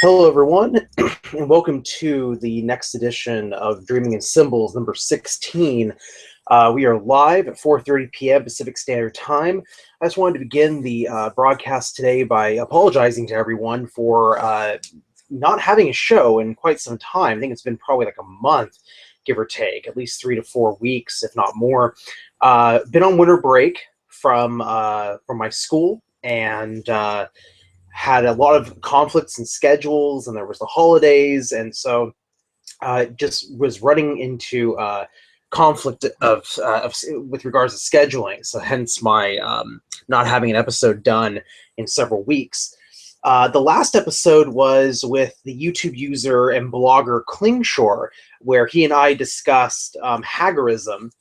Hello, everyone, and welcome to the next edition of Dreaming in Symbols, number 16. We are live at 4:30 p.m. Pacific Standard Time. I just wanted to begin the broadcast today by apologizing to everyone for not having a show in quite some time. I think it's been probably like a month, give or take, at least 3 to 4 weeks, if not more. Been on winter break from my school, and had a lot of conflicts and schedules, and there was the holidays, and so just was running into conflict with regards to scheduling. So hence my not having an episode done in several weeks. The last episode was with the YouTube user and blogger Klingshore, where he and I discussed Hagarism.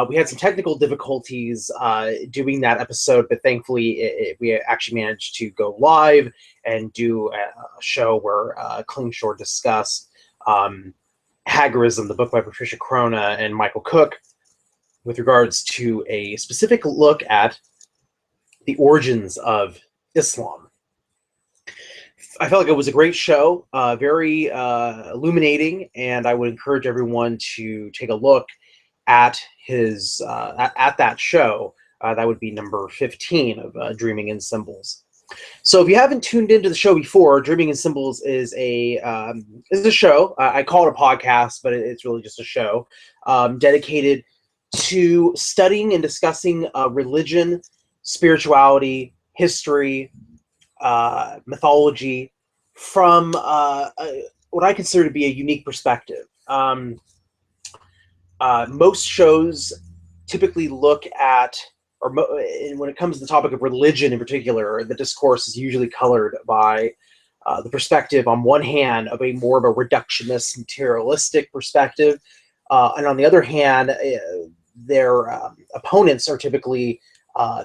We had some technical difficulties doing that episode, but thankfully we actually managed to go live and do a show where Klingshore discussed Hagarism, the book by Patricia Crona and Michael Cook, with regards to a specific look at the origins of Islam. I felt like it was a great show, very illuminating, and I would encourage everyone to take a look at his at that show. That would be number 15 of Dreaming in Symbols. So if you haven't tuned into the show before, Dreaming in Symbols is a show. I call it a podcast, but it's really just a show dedicated to studying and discussing religion, spirituality, history, mythology from what I consider to be a unique perspective. Most shows typically look at, when it comes to the topic of religion in particular, the discourse is usually colored by the perspective, on one hand, of a more of a reductionist, materialistic perspective, and on the other hand, their opponents are typically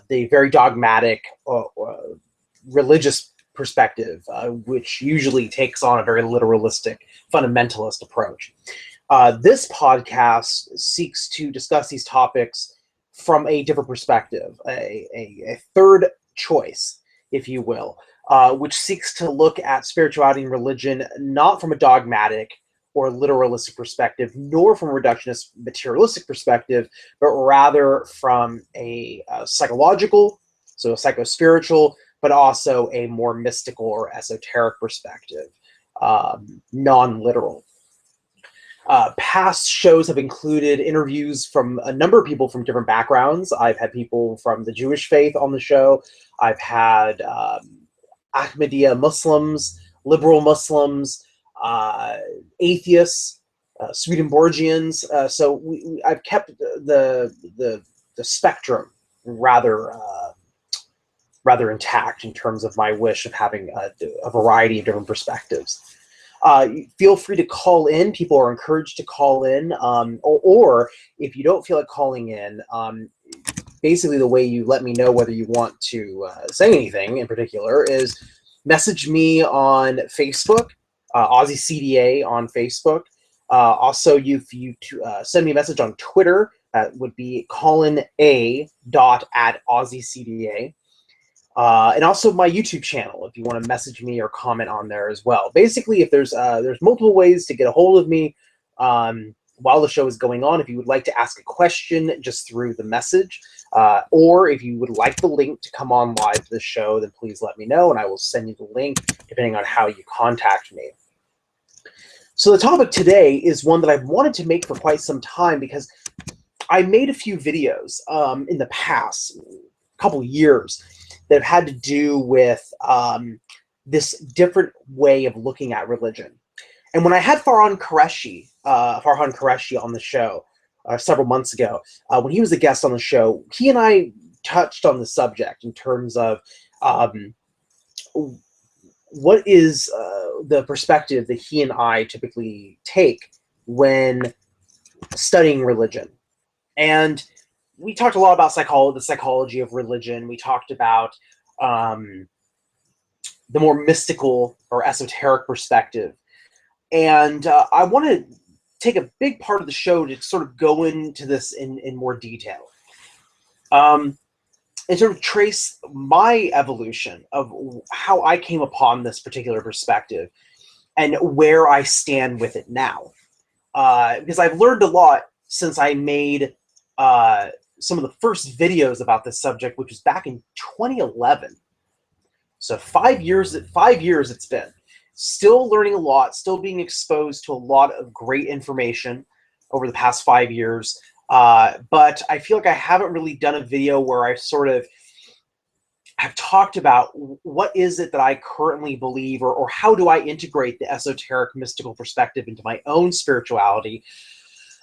the very dogmatic religious perspective, which usually takes on a very literalistic, fundamentalist approach. This podcast seeks to discuss these topics from a different perspective, a third choice, if you will, which seeks to look at spirituality and religion not from a dogmatic or literalistic perspective, nor from a reductionist materialistic perspective, but rather from a psychological, so a psycho-spiritual, but also a more mystical or esoteric perspective, non-literal. Past shows have included interviews from a number of people from different backgrounds. I've had people from the Jewish faith on the show. I've had Ahmadiyya Muslims, liberal Muslims, atheists, Swedenborgians. So I've kept the spectrum rather intact in terms of my wish of having a variety of different perspectives. Feel free to call in. People are encouraged to call in, or if you don't feel like calling in, basically the way you let me know whether you want to say anything in particular is message me on Facebook, Aussie CDA on Facebook. Also, if you send me a message on Twitter, that would be colin.a.aussiecda. And also my YouTube channel, if you want to message me or comment on there as well. Basically, if there's multiple ways to get a hold of me while the show is going on. If you would like to ask a question just through the message, or if you would like the link to come on live to the show, then please let me know, and I will send you the link depending on how you contact me. So the topic today is one that I've wanted to make for quite some time, because I made a few videos in the past couple years that have had to do with this different way of looking at religion. And when I had Farhan Qureshi on the show several months ago, when he was a guest on the show, he and I touched on the subject in terms of what is the perspective that he and I typically take when studying religion. And we talked a lot about the psychology of religion. We talked about the more mystical or esoteric perspective. And I want to take a big part of the show to sort of go into this in more detail. And sort of trace my evolution of how I came upon this particular perspective. and where I stand with it now. Because I've learned a lot since I made some of the first videos about this subject, which was back in 2011. So 5 years it's been. Still learning a lot, still being exposed to a lot of great information over the past 5 years. But I feel like I haven't really done a video where I sort of have talked about what is it that I currently believe, or how do I integrate the esoteric mystical perspective into my own spirituality.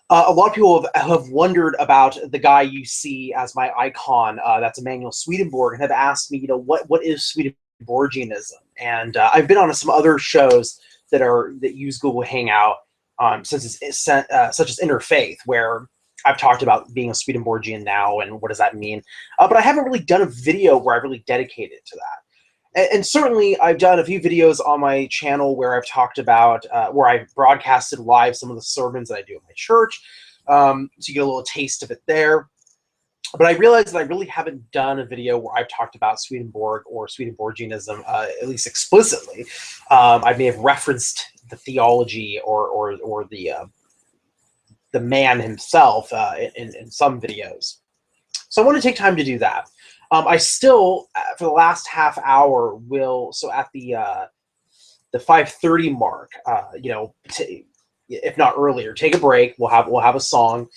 A lot of people have wondered about the guy you see as my icon, that's Emanuel Swedenborg, and have asked me, what is Swedenborgianism? And I've been on some other shows that use Google Hangout, such as Interfaith, where I've talked about being a Swedenborgian now and what does that mean. But I haven't really done a video where I've really dedicated to that. And certainly I've done a few videos on my channel where I've talked about, where I've broadcasted live some of the sermons that I do at my church. So you get a little taste of it there. But I realized that I really haven't done a video where I've talked about Swedenborg or Swedenborgianism, at least explicitly. I may have referenced the theology or the man himself in some videos. So I want to take time to do that. I still, for the last half hour, so at the 5:30 mark, if not earlier, take a break. We'll have a song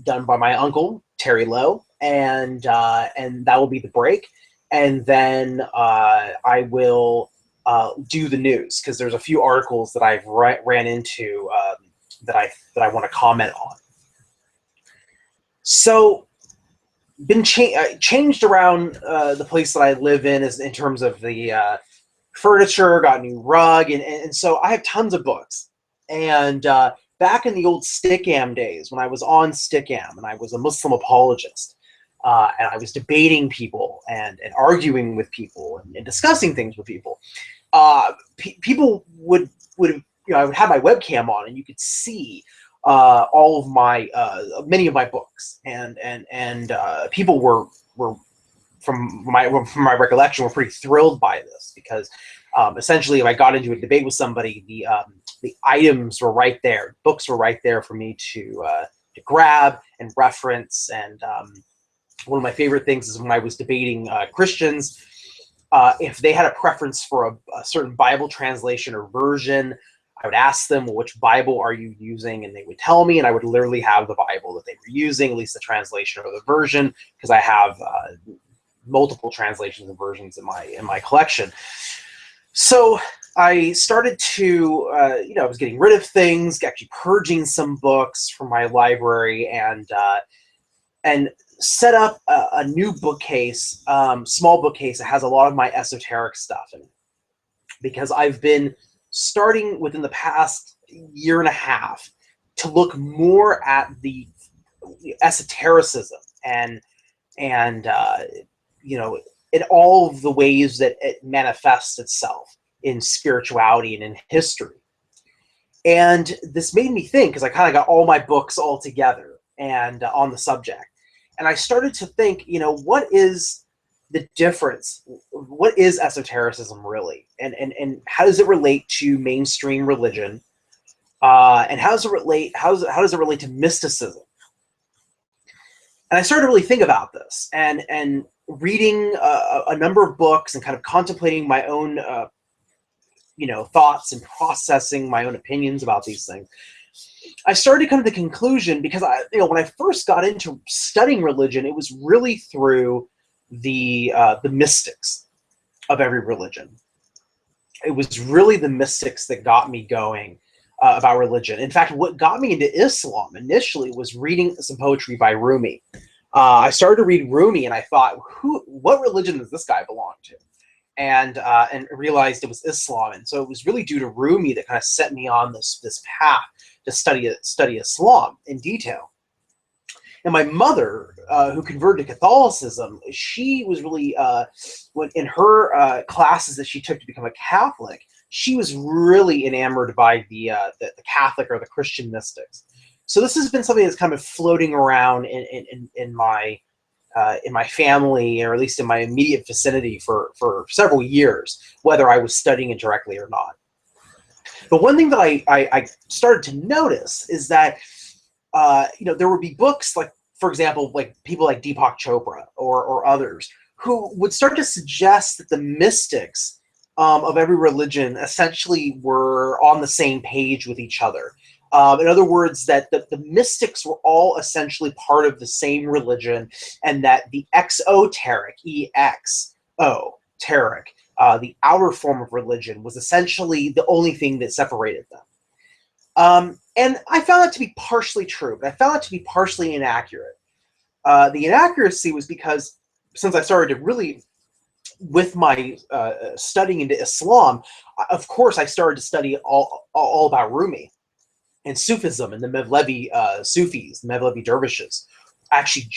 done by my uncle Terry Lowe, and that will be the break. And then I will do the news, because there's a few articles that I've ran into that I want to comment on. So, been changed around the place that I live in terms of the furniture. Got a new rug, and so I have tons of books. And back in the old Stickam days, when I was on Stickam and I was a Muslim apologist, and I was debating people and arguing with people and discussing things with people, people would I would have my webcam on, and you could see all of my many of my books, and people were from my recollection were pretty thrilled by this, because essentially, if I got into a debate with somebody, the items were right there, books were right there for me to grab and reference. And one of my favorite things is when I was debating Christians, if they had a preference for a certain Bible translation or version, I would ask them, well, which Bible are you using? And they would tell me, and I would literally have the Bible that they were using, at least the translation or the version, because I have multiple translations and versions in my collection. So I started to, I was getting rid of things, actually purging some books from my library, and set up a new bookcase, small bookcase that has a lot of my esoteric stuff in it, because I've been starting within the past year and a half to look more at the esotericism and in all of the ways that it manifests itself in spirituality and in history. And this made me think, because I kind of got all my books all together and on the subject, and I started to think, what is the difference? What is esotericism really? And how does it relate to mainstream religion? And how does it relate to mysticism? And I started to really think about this, and reading a number of books and kind of contemplating my own thoughts and processing my own opinions about these things. I started to come to the conclusion, because when I first got into studying religion, it was really through the mystics of every religion. It was really the mystics that got me going about religion. In fact, what got me into Islam initially was reading some poetry by Rumi. I started to read Rumi, and I thought, what religion does this guy belong to? And realized it was Islam. And so it was really due to Rumi that kind of set me on this path to study Islam in detail. And my mother, who converted to Catholicism, she was really, when in her classes that she took to become a Catholic, she was really enamored by the Catholic or the Christian mystics. So this has been something that's kind of floating around in my family, or at least in my immediate vicinity, for several years, whether I was studying it directly or not. But one thing that I started to notice is that there would be books like, for example, like people like Deepak Chopra or others who would start to suggest that the mystics of every religion essentially were on the same page with each other. In other words, that the mystics were all essentially part of the same religion, and that the exoteric, exoteric, the outer form of religion was essentially the only thing that separated them. And I found that to be partially true, but I found it to be partially inaccurate. The inaccuracy was because since I started to really, with my studying into Islam, of course I started to study all about Rumi and Sufism and the Mevlevi Sufis, the Mevlevi dervishes. I actually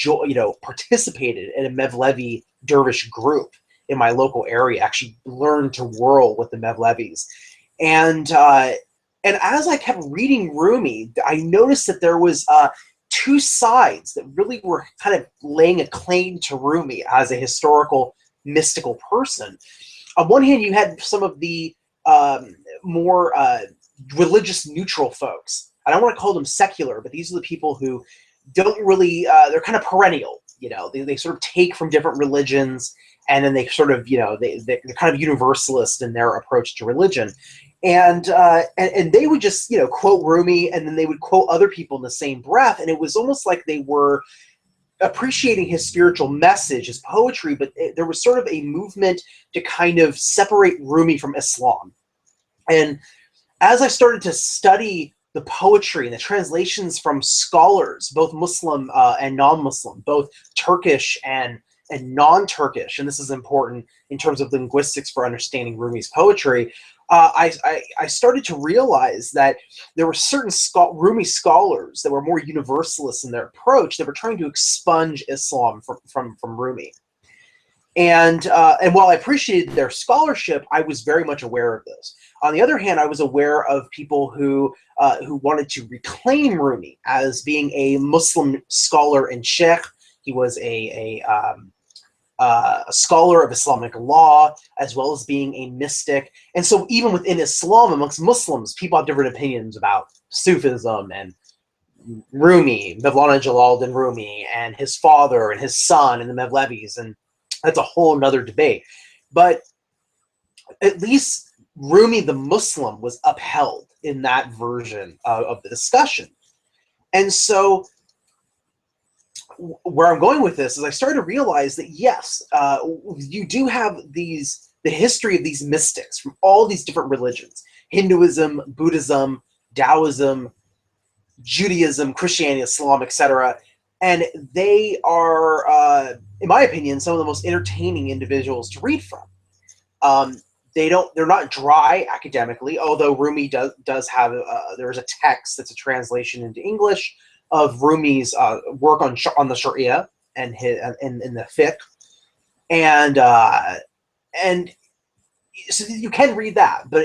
participated in a Mevlevi dervish group in my local area, actually learned to whirl with the Mevlevis. And as I kept reading Rumi, I noticed that there was two sides that really were kind of laying a claim to Rumi as a historical, mystical person. On one hand, you had some of the more religious neutral folks. I don't want to call them secular, but these are the people who don't really, they're kind of perennial. They sort of take from different religions, and then they sort of, they're kind of universalist in their approach to religion. And they would just, quote Rumi, and then they would quote other people in the same breath. And it was almost like they were appreciating his spiritual message, his poetry, but there was sort of a movement to kind of separate Rumi from Islam. And as I started to study the poetry and the translations from scholars, both Muslim and non-Muslim, both Turkish and non-Turkish, and this is important in terms of linguistics for understanding Rumi's poetry, I started to realize that there were certain Rumi scholars that were more universalist in their approach that were trying to expunge Islam from Rumi. And while I appreciated their scholarship, I was very much aware of this. On the other hand, I was aware of people who wanted to reclaim Rumi as being a Muslim scholar and sheikh. He was a scholar of Islamic law, as well as being a mystic. And so even within Islam, amongst Muslims, people have different opinions about Sufism and Rumi, Mevlana Jalaluddin Rumi, and his father and his son and the Mevlevis, and that's a whole nother debate. But at least Rumi the Muslim was upheld in that version of the discussion. And so where I'm going with this is I started to realize that, yes, you do have the history of these mystics from all these different religions: Hinduism, Buddhism, Taoism, Judaism, Christianity, Islam, etc. And they are, in my opinion, some of the most entertaining individuals to read from. They're not dry academically, although Rumi does have, there's a text that's a translation into English of Rumi's work on the Sharia and in the fiqh, and so you can read that, but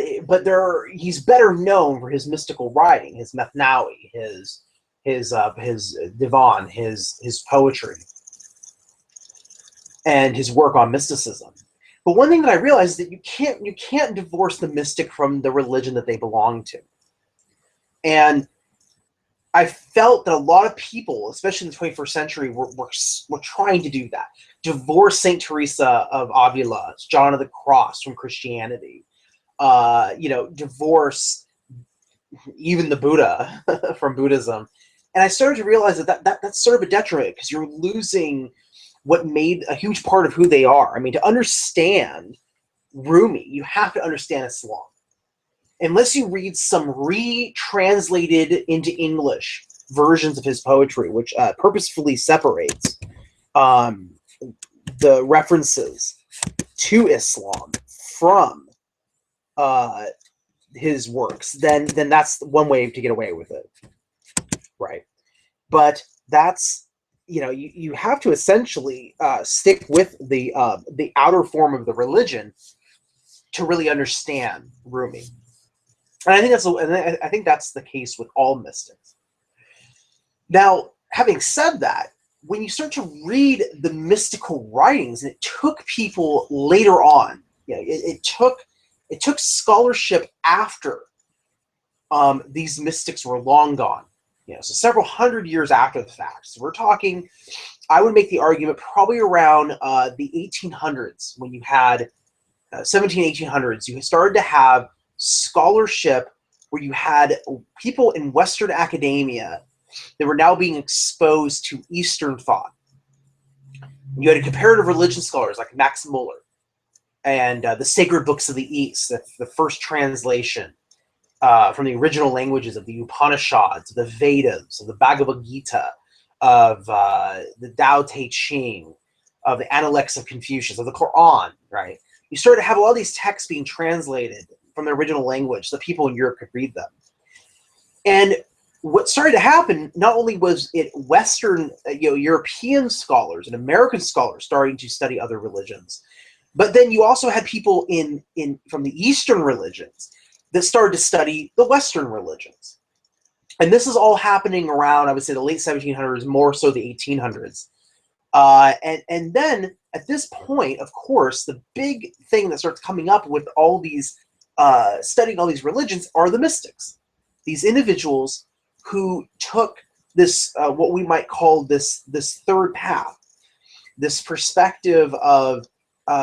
he's better known for his mystical writing, his Mathnawi, his divan, his poetry, and his work on mysticism. But one thing that I realized is that you can't divorce the mystic from the religion that they belong to, and I felt that a lot of people, especially in the 21st century, were trying to do that. Divorce Saint Teresa of Avila, John of the Cross from Christianity. Divorce even the Buddha from Buddhism. And I started to realize that's sort of a detriment, because you're losing what made a huge part of who they are. I mean, to understand Rumi, you have to understand Islam. Unless you read some retranslated into English versions of his poetry, which purposefully separates the references to Islam from his works, then that's one way to get away with it, right? But that's, you have to essentially stick with the outer form of the religion to really understand Rumi. And I think that's the case with all mystics. Now, having said that, when you start to read the mystical writings, and it took people later on, it took scholarship after these mystics were long gone. So several hundred years after the fact. So we're talking, I would make the argument probably around the 1800s, when you had 1800s, you started to have scholarship where you had people in Western academia that were now being exposed to Eastern thought. You had comparative religion scholars like Max Muller and the Sacred Books of the East, the first translation from the original languages of the Upanishads, the Vedas, of the Bhagavad Gita, of the Tao Te Ching, of the Analects of Confucius, of the Quran, right? You started to have a lot of these texts being translated from their original language so people in Europe could read them. And what started to happen, not only was it Western, European scholars and American scholars starting to study other religions, but then you also had people from the Eastern religions that started to study the Western religions. And this is all happening around, I would say, the late 1700s, more so the 1800s. And then at this point, of course, the big thing that starts coming up with all these studying all these religions are the mystics. These individuals who took this, what we might call this third path, this perspective of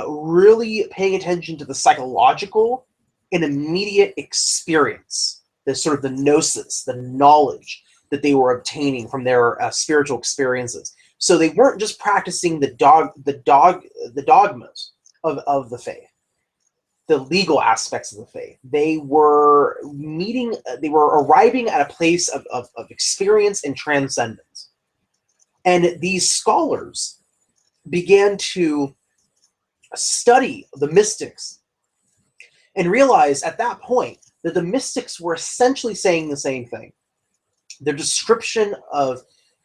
really paying attention to the psychological and immediate experience, the sort of the gnosis, the knowledge that they were obtaining from their spiritual experiences. So they weren't just practicing the dogmas of the faith, the legal aspects of the faith. They were arriving at a place of experience and transcendence. And these scholars began to study the mystics and realize at that point that the mystics were essentially saying the same thing. Their description of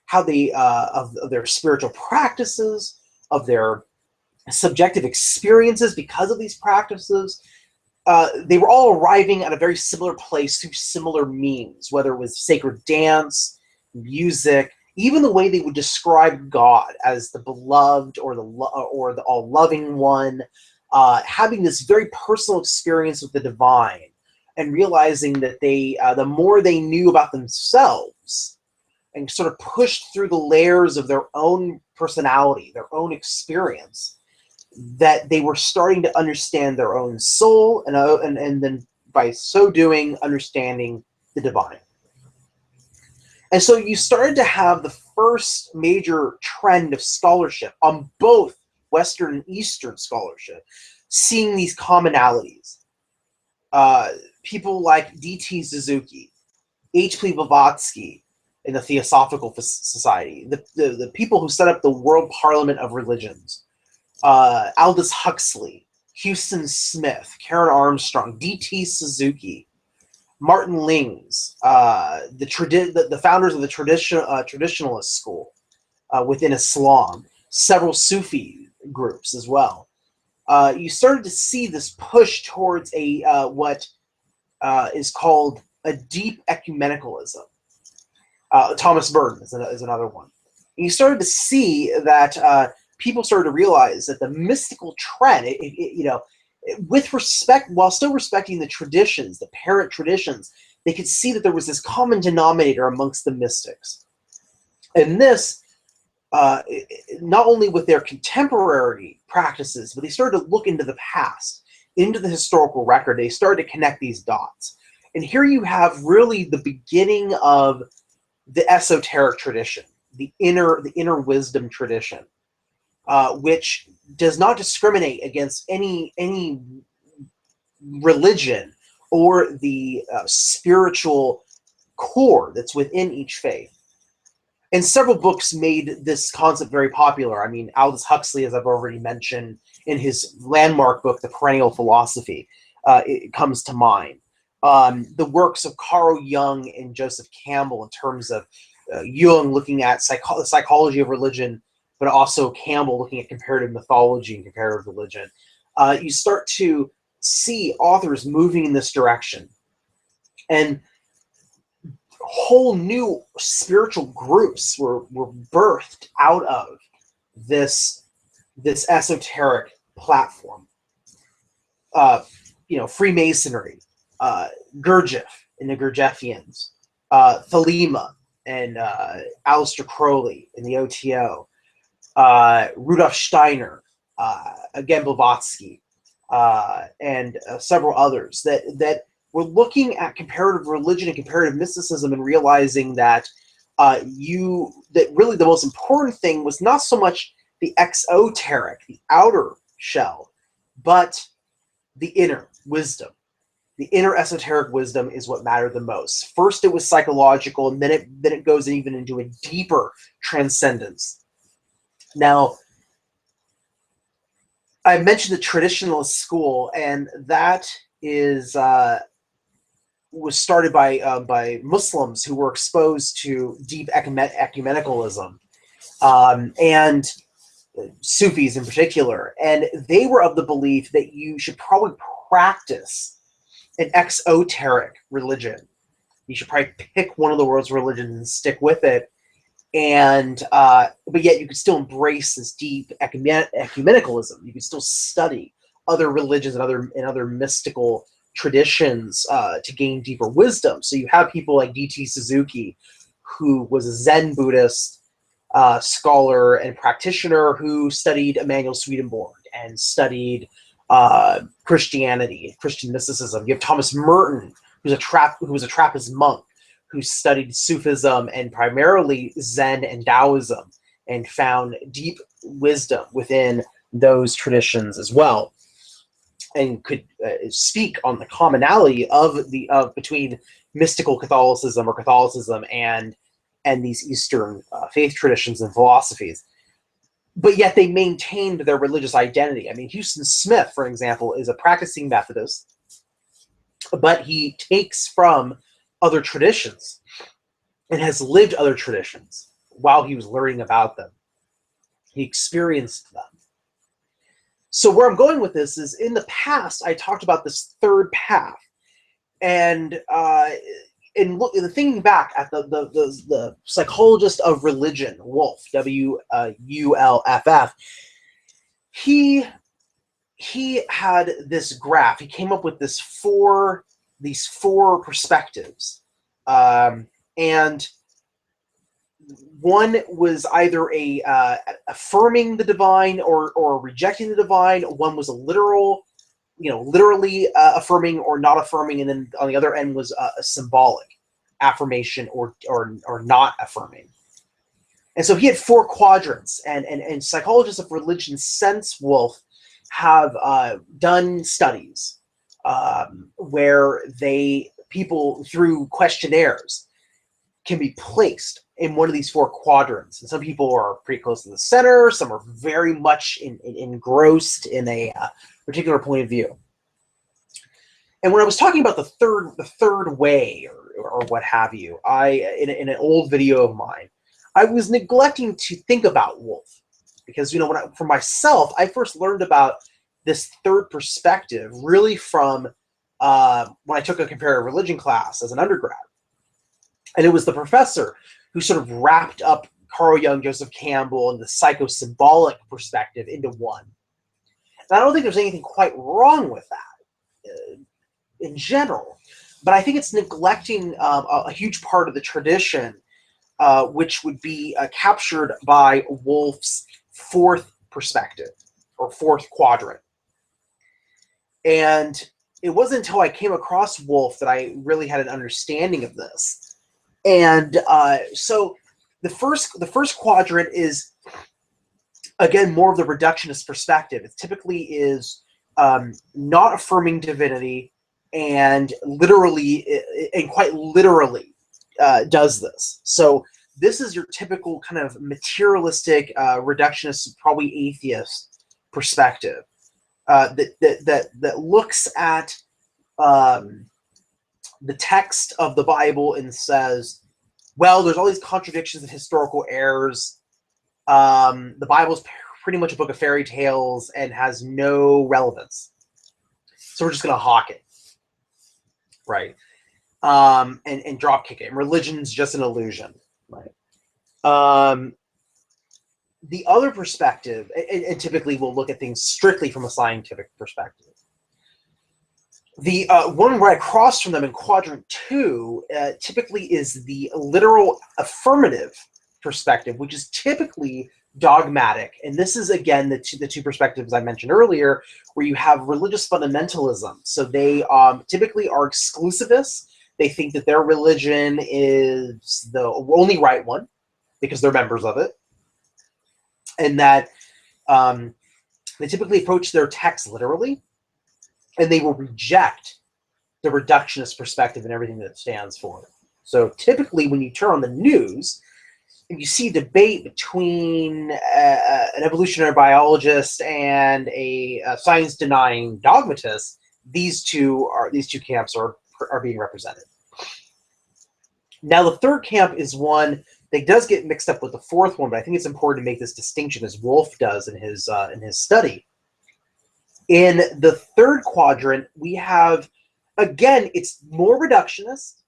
how they of their spiritual practices, of their subjective experiences because of these practices, they were all arriving at a very similar place through similar means, whether it was sacred dance, music, even the way they would describe God as the beloved or the all-loving one, having this very personal experience with the divine, and realizing that the more they knew about themselves and sort of pushed through the layers of their own personality, their own experience, that they were starting to understand their own soul, and then by so doing, understanding the divine. And so you started to have the first major trend of scholarship on both Western and Eastern scholarship, seeing these commonalities. People like D.T. Suzuki, H.P. Blavatsky in the Theosophical Society, the people who set up the World Parliament of Religions, Aldous Huxley, Houston Smith, Karen Armstrong, D.T. Suzuki, Martin Lings, the founders of the traditionalist school within Islam, several Sufi groups as well. You started to see this push towards what is called a deep ecumenicalism. Thomas Burton is another one. And you started to see that people started to realize that the mystical trend, with respect, while still respecting the traditions, the parent traditions, they could see that there was this common denominator amongst the mystics. And this, not only with their contemporary practices, but they started to look into the past, into the historical record. They started to connect these dots. And here you have really the beginning of the esoteric tradition, the inner wisdom tradition, which does not discriminate against any religion or the spiritual core that's within each faith. And several books made this concept very popular. I mean, Aldous Huxley, as I've already mentioned, in his landmark book, The Perennial Philosophy, it comes to mind. The works of Carl Jung and Joseph Campbell, in terms of Jung looking at the psychology of religion, but also Campbell looking at comparative mythology and comparative religion. You start to see authors moving in this direction. And whole new spiritual groups were birthed out of this esoteric platform. Freemasonry, Gurdjieff, and the Gurdjieffians, Thelema and Aleister Crowley in the OTO, Rudolf Steiner, again Blavatsky, and several others that were looking at comparative religion and comparative mysticism and realizing that that really the most important thing was not so much the exoteric, the outer shell, but the inner wisdom. The inner esoteric wisdom is what mattered the most. First, it was psychological, and then it goes even into a deeper transcendence. Now, I mentioned the traditionalist school, and that was started by Muslims who were exposed to deep ecumenicalism, and Sufis in particular, and they were of the belief that you should probably practice an exoteric religion. You should probably pick one of the world's religions and stick with it, and but yet you could still embrace this deep ecumenicalism. You could still study other religions and other mystical traditions to gain deeper wisdom. So you have people like D.T. Suzuki, who was a Zen Buddhist scholar and practitioner who studied Emanuel Swedenborg and studied Christianity, Christian mysticism. You have Thomas Merton, who was a Trappist monk who studied Sufism and primarily Zen and Taoism, and found deep wisdom within those traditions as well, and could speak on the commonality of between mystical Catholicism or Catholicism and these Eastern faith traditions and philosophies. But yet they maintained their religious identity. I mean, Houston Smith, for example, is a practicing Methodist, but he takes from other traditions and has lived other traditions while he was learning about them. He experienced them. So where I'm going with this is, in the past, I talked about this third path, and thinking back at the psychologist of religion, Wolff, Wullff, he had this graph. He came up with these four perspectives, and one was either affirming the divine or rejecting the divine. One was a literal, literally affirming or not affirming, and then on the other end was a symbolic affirmation or not affirming. And so he had four quadrants, and psychologists of religion since Wolff have done studies where people through questionnaires can be placed in one of these four quadrants. And some people are pretty close to the center, some are very much engrossed in a particular point of view. And when I was talking about the third way or what have you, in an old video of mine, I was neglecting to think about Wolff, because for myself, I first learned about this third perspective really from when I took a comparative religion class as an undergrad, and it was the professor who sort of wrapped up Carl Jung, Joseph Campbell, and the psychosymbolic perspective into one. And I don't think there's anything quite wrong with that in general, but I think it's neglecting a huge part of the tradition, which would be captured by Wolff's fourth perspective, or fourth quadrant. And it wasn't until I came across Wolff that I really had an understanding of this. And so the first quadrant is, again, more of the reductionist perspective. It typically is not affirming divinity, and quite literally does this. So this is your typical kind of materialistic, reductionist, probably atheist perspective that looks at the text of the Bible and says, well, there's all these contradictions and historical errors. The Bible's pretty much a book of fairy tales and has no relevance, so we're just going to hawk it, right? And drop kick it. And religion's just an illusion, right? The other perspective, and typically we'll look at things strictly from a scientific perspective. The one right across from them in quadrant 2 typically is the literal affirmative perspective, which is typically dogmatic. And this is, again, the two perspectives I mentioned earlier, where you have religious fundamentalism. So they typically are exclusivists. They think that their religion is the only right one because they're members of it. And that they typically approach their text literally, and they will reject the reductionist perspective and everything that it stands for. So typically when you turn on the news and you see debate between an evolutionary biologist and a science-denying dogmatist, these two camps are being represented. Now the third camp is one that does get mixed up with the fourth one, but I think it's important to make this distinction, as Wolff does in his study. In the third quadrant, we have, again, it's more reductionist,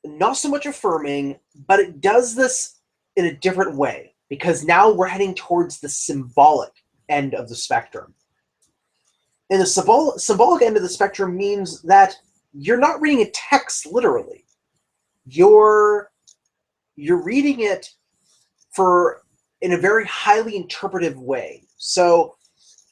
not so much affirming, but it does this in a different way, because now we're heading towards the symbolic end of the spectrum. And the symbolic end of the spectrum means that you're not reading a text literally. You're reading it in a very highly interpretive way. So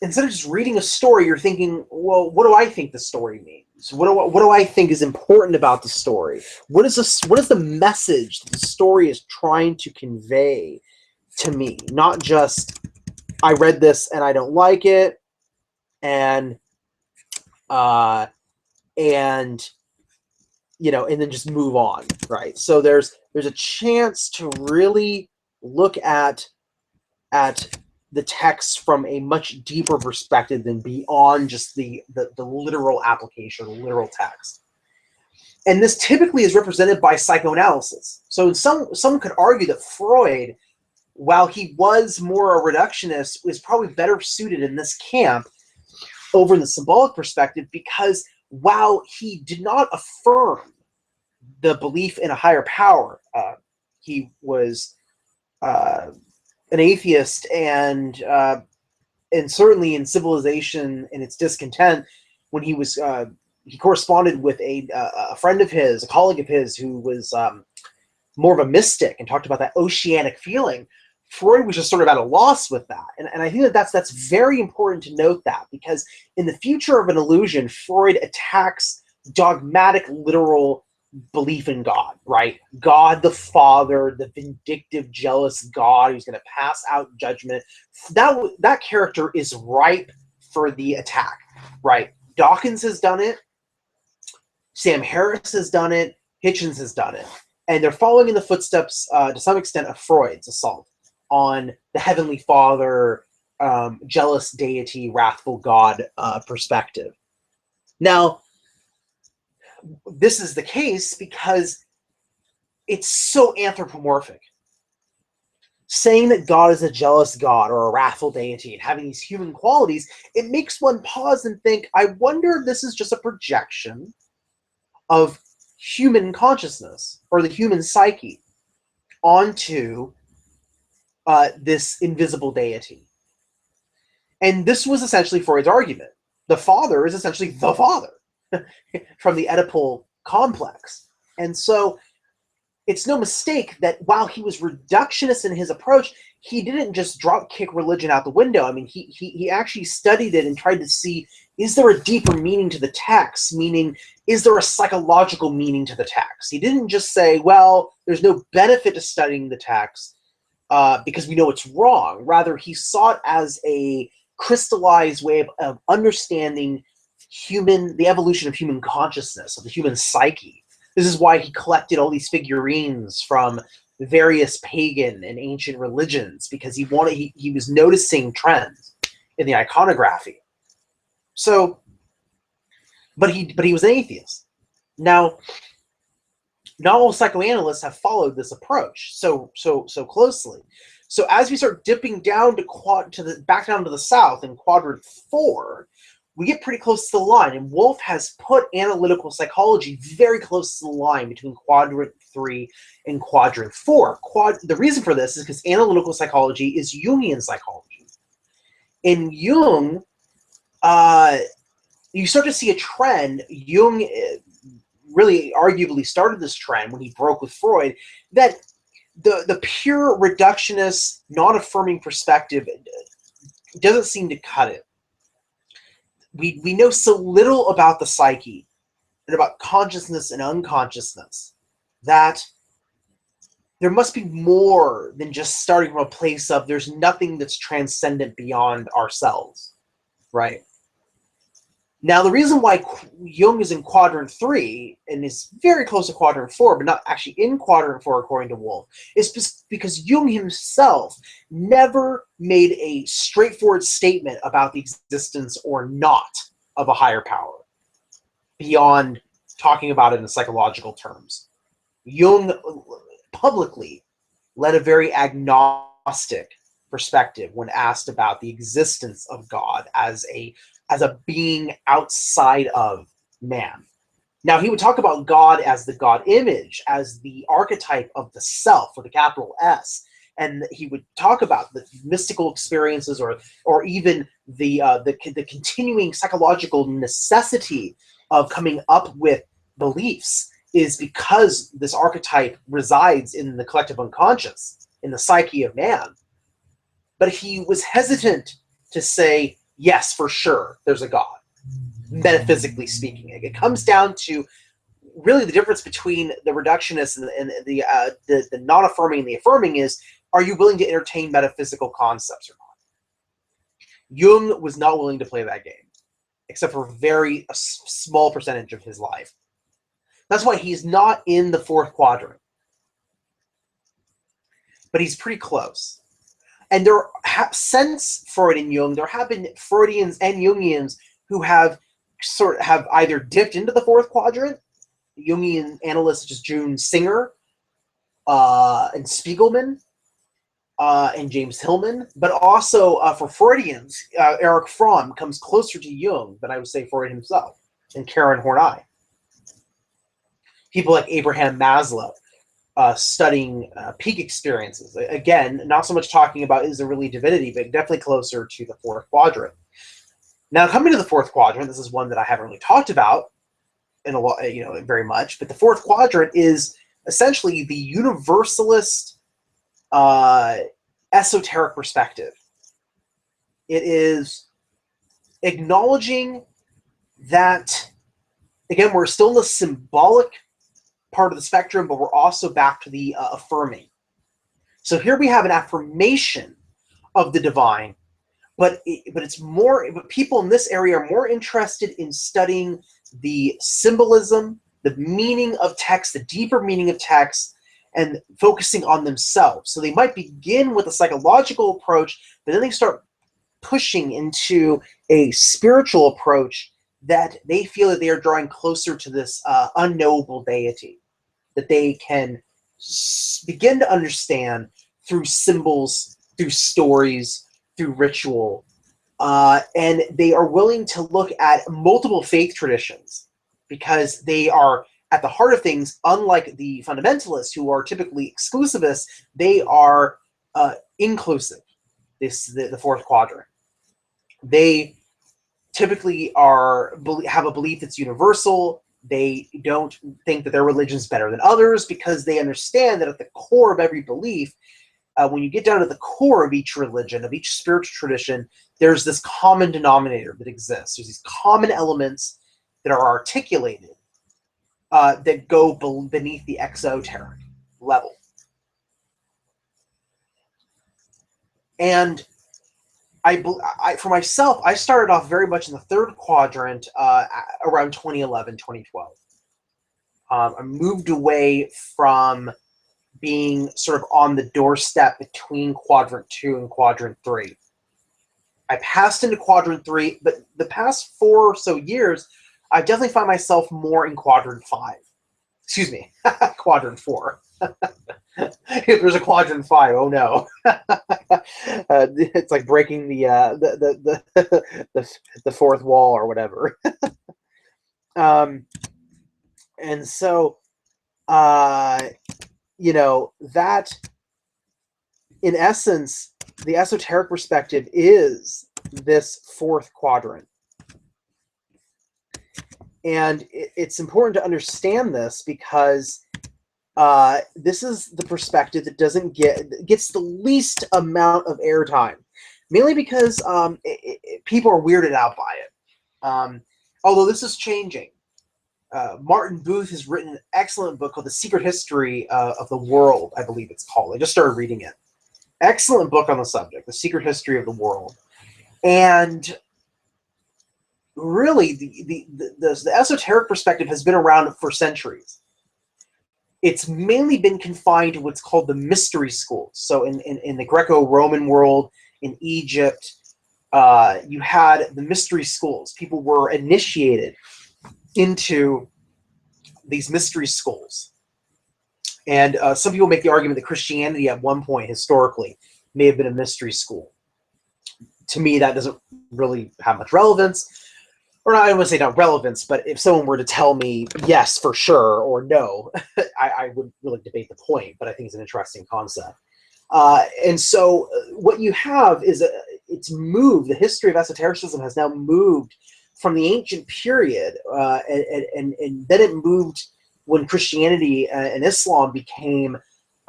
instead of just reading a story, you're thinking, well, what do I think the story means? What do I think is important about the story? What is the message that the story is trying to convey to me? Not just, I read this and I don't like it, and then just move on, right? So there's a chance to really look at the text from a much deeper perspective than beyond just the literal application, the literal text. And this typically is represented by psychoanalysis. So someone could argue that Freud, while he was more a reductionist, was probably better suited in this camp over in the symbolic perspective, because while he did not affirm the belief in a higher power, he was an atheist, and certainly in Civilization and Its Discontent, when he corresponded with a friend of his, a colleague of his, who was more of a mystic and talked about that oceanic feeling. Freud was just sort of at a loss with that, and I think that's very important to note that, because in the Future of an Illusion, Freud attacks dogmatic, literal belief in God, right? God the Father, the vindictive, jealous God who's going to pass out judgment. That character is ripe for the attack, right? Dawkins has done it. Sam Harris has done it. Hitchens has done it. And they're following in the footsteps, to some extent, of Freud's assault on the Heavenly Father, jealous deity, wrathful God perspective. Now, this is the case because it's so anthropomorphic. Saying that God is a jealous God or a wrathful deity and having these human qualities, it makes one pause and think, I wonder if this is just a projection of human consciousness or the human psyche onto this invisible deity. And this was essentially Freud's argument. The Father is essentially the Father from the Oedipal complex. And so it's no mistake that while he was reductionist in his approach, he didn't just drop kick religion out the window. I mean, he actually studied it and tried to see, is there a deeper meaning to the text? Meaning, is there a psychological meaning to the text? He didn't just say, well, there's no benefit to studying the text because we know it's wrong. Rather, he saw it as a crystallized way of understanding the evolution of human consciousness, of the human psyche. This is why he collected all these figurines from various pagan and ancient religions, because he was noticing trends in the iconography. So, but he was an atheist. Now, not all psychoanalysts have followed this approach so closely. So as we start dipping down back down to the south in quadrant 4, we get pretty close to the line, and Wolff has put analytical psychology very close to the line between quadrant 3 and quadrant 4. The reason for this is because analytical psychology is Jungian psychology. In Jung, you start to see a trend. Jung really arguably started this trend when he broke with Freud, that the pure reductionist, non-affirming perspective doesn't seem to cut it. We know so little about the psyche and about consciousness and unconsciousness that there must be more than just starting from a place of there's nothing that's transcendent beyond ourselves, right? Now, the reason why Jung is in quadrant 3 and is very close to quadrant 4, but not actually in quadrant 4 according to Wolff, is because Jung himself never made a straightforward statement about the existence or not of a higher power beyond talking about it in psychological terms. Jung publicly led a very agnostic perspective when asked about the existence of God as a being outside of man. Now, he would talk about God as the God image, as the archetype of the self with a capital S. And he would talk about the mystical experiences or even the continuing psychological necessity of coming up with beliefs is because this archetype resides in the collective unconscious, in the psyche of man. But he was hesitant to say, yes, for sure, there's a God, metaphysically speaking. It comes down to really the difference between the reductionist and the non-affirming and the affirming is, are you willing to entertain metaphysical concepts or not? Jung was not willing to play that game, except for a small percentage of his life. That's why he's not in the 4th quadrant. But he's pretty close. And since Freud and Jung, there have been Freudians and Jungians who have either dipped into the 4th quadrant, Jungian analysts such as June Singer and Spiegelman and James Hillman, but also for Freudians, Erich Fromm comes closer to Jung than I would say Freud himself, and Karen Horney. People like Abraham Maslow, studying peak experiences. Again, not so much talking about is there really divinity, but definitely closer to the 4th quadrant. Now, coming to the 4th quadrant, this is one that I haven't really talked about in a lot, very much. But the 4th quadrant is essentially the universalist, esoteric perspective. It is acknowledging that, again, we're still in the symbolic part of the spectrum, but we're also back to the affirming. So here we have an affirmation of the divine, but it's more. But people in this area are more interested in studying the symbolism, the meaning of text, the deeper meaning of text, and focusing on themselves. So they might begin with a psychological approach, but then they start pushing into a spiritual approach that they feel that they are drawing closer to this unknowable deity that they can begin to understand through symbols, through stories, through ritual. And they are willing to look at multiple faith traditions because they are at the heart of things. Unlike the fundamentalists who are typically exclusivists, they are inclusive. The 4th quadrant. They typically have a belief that's universal. They don't think that their religion is better than others because they understand that at the core of every belief, when you get down to the core of each religion, of each spiritual tradition, there's this common denominator that exists. There's these common elements that are articulated that go beneath the exoteric level. And for myself, I started off very much in the 3rd quadrant around 2011, 2012. I moved away from being sort of on the doorstep between quadrant 2 and quadrant 3. I passed into quadrant 3, but the past 4 or so years, I definitely find myself more in quadrant 5. Excuse me, quadrant 4. If there's a quadrant 5, oh no. It's like breaking the 4th wall or whatever. And so, that in essence, the esoteric perspective is this 4th quadrant. And it's important to understand this because this is the perspective that gets the least amount of airtime, mainly because people are weirded out by it. Although this is changing. Martin Booth has written an excellent book called The Secret History of the World, I believe it's called. I just started reading it. Excellent book on the subject, The Secret History of the World. And really, the esoteric perspective has been around for centuries. It's mainly been confined to what's called the mystery schools. So in the Greco-Roman world, in Egypt, you had the mystery schools. People were initiated into these mystery schools. And some people make the argument that Christianity at one point, historically, may have been a mystery school. To me, that doesn't really have much relevance. Or not, I don't want to say not relevance, but if someone were to tell me yes for sure or no, I would really debate the point, but I think it's an interesting concept. And so what you have is it's moved. The history of esotericism has now moved from the ancient period, and then it moved when Christianity and Islam became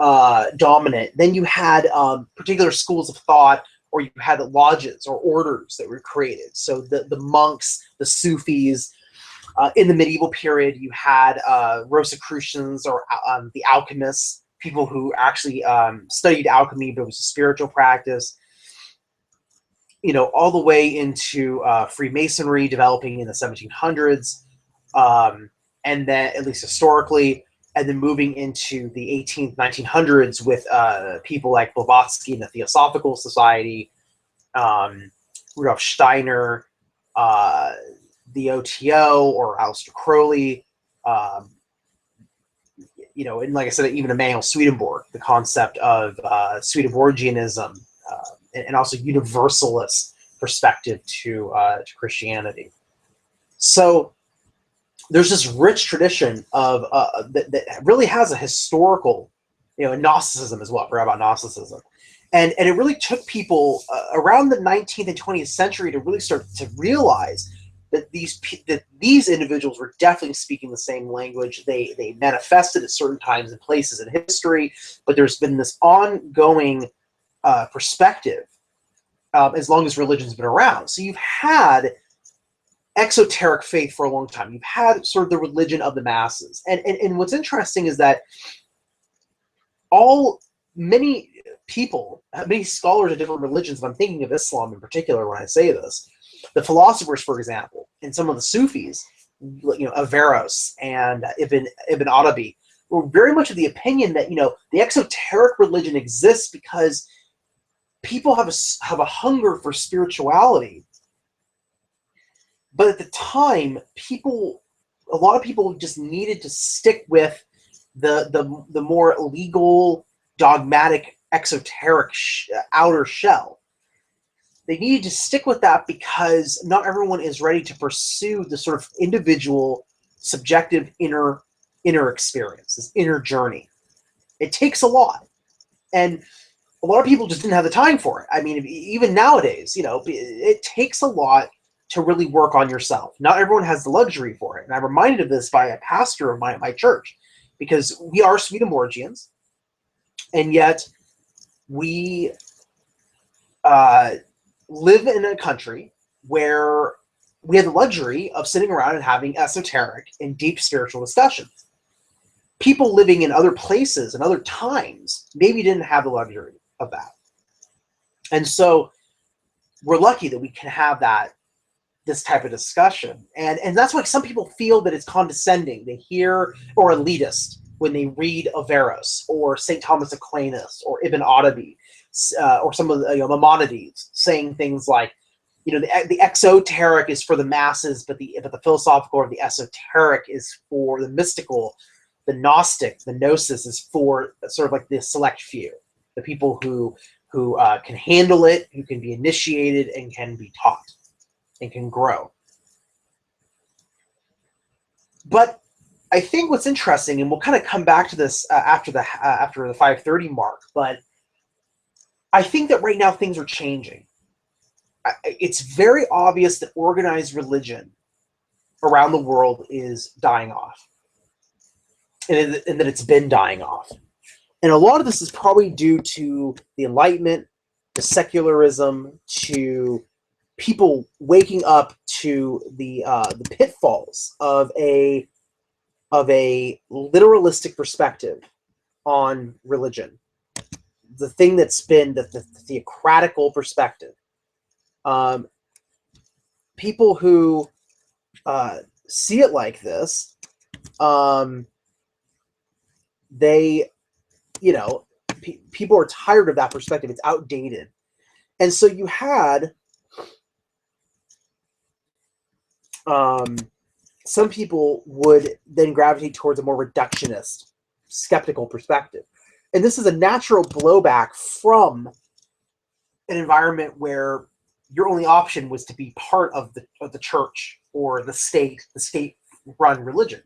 dominant. Then you had particular schools of thought, or you had lodges or orders that were created. So the monks, the Sufis. In the medieval period, you had Rosicrucians, or the alchemists, people who actually studied alchemy, but it was a spiritual practice. You know, all the way into Freemasonry developing in the 1700s, and then, at least historically, and then moving into the 18th, 1900s with people like Blavatsky and the Theosophical Society, Rudolf Steiner, the OTO, or Aleister Crowley, you know, and like I said, even Emanuel Swedenborg, the concept of Swedenborgianism, and also universalist perspective to Christianity. So there's this rich tradition of that really has a historical, you know, Gnosticism as well. I forgot about Gnosticism. And it really took people around the 19th and 20th century to really start to realize that these individuals were definitely speaking the same language. They manifested at certain times and places in history, but there's been this ongoing perspective as long as religion's been around. So you've had exoteric faith for a long time. You've had sort of the religion of the masses. And what's interesting is that many people, many scholars of different religions, but I'm thinking of Islam in particular when I say this, the philosophers, for example, and some of the Sufis, you know, Averroes and Ibn Arabi, were very much of the opinion that, you know, the exoteric religion exists because people have a hunger for spirituality. But at the time, a lot of people just needed to stick with the more legal, dogmatic, exoteric outer shell. They needed to stick with that because not everyone is ready to pursue the sort of individual, subjective inner experience, this inner journey. It takes a lot, and a lot of people just didn't have the time for it. I mean, even nowadays, you know, it takes a lot to really work on yourself. Not everyone has the luxury for it. And I'm reminded of this by a pastor of my church, because we are Swedenborgians, and yet we live in a country where we have the luxury of sitting around and having esoteric and deep spiritual discussions. People living in other places and other times maybe didn't have the luxury of that. And so we're lucky that we can have this type of discussion. And that's why some people feel that it's condescending. They hear, or elitist, when they read Averroes or St. Thomas Aquinas or Ibn Arabi, or some of the Maimonides, saying things like, you know, the exoteric is for the masses, but the philosophical or the esoteric is for the mystical. The Gnostic, the Gnosis, is for sort of like the select few, the people who can handle it, who can be initiated and can be taught and can grow. But I think what's interesting, and we'll kind of come back to this after the 5:30 mark, but I think that right now things are changing. It's very obvious that organized religion around the world is dying off, and that it's been dying off. And a lot of this is probably due to the Enlightenment, to secularism, to people waking up to the pitfalls of a literalistic perspective on religion. The thing that's been the theocratical perspective. People who see it like this, they, people are tired of that perspective. It's outdated. And so you had some people would then gravitate towards a more reductionist, skeptical perspective. And this is a natural blowback from an environment where your only option was to be part of the church or the state-run religion.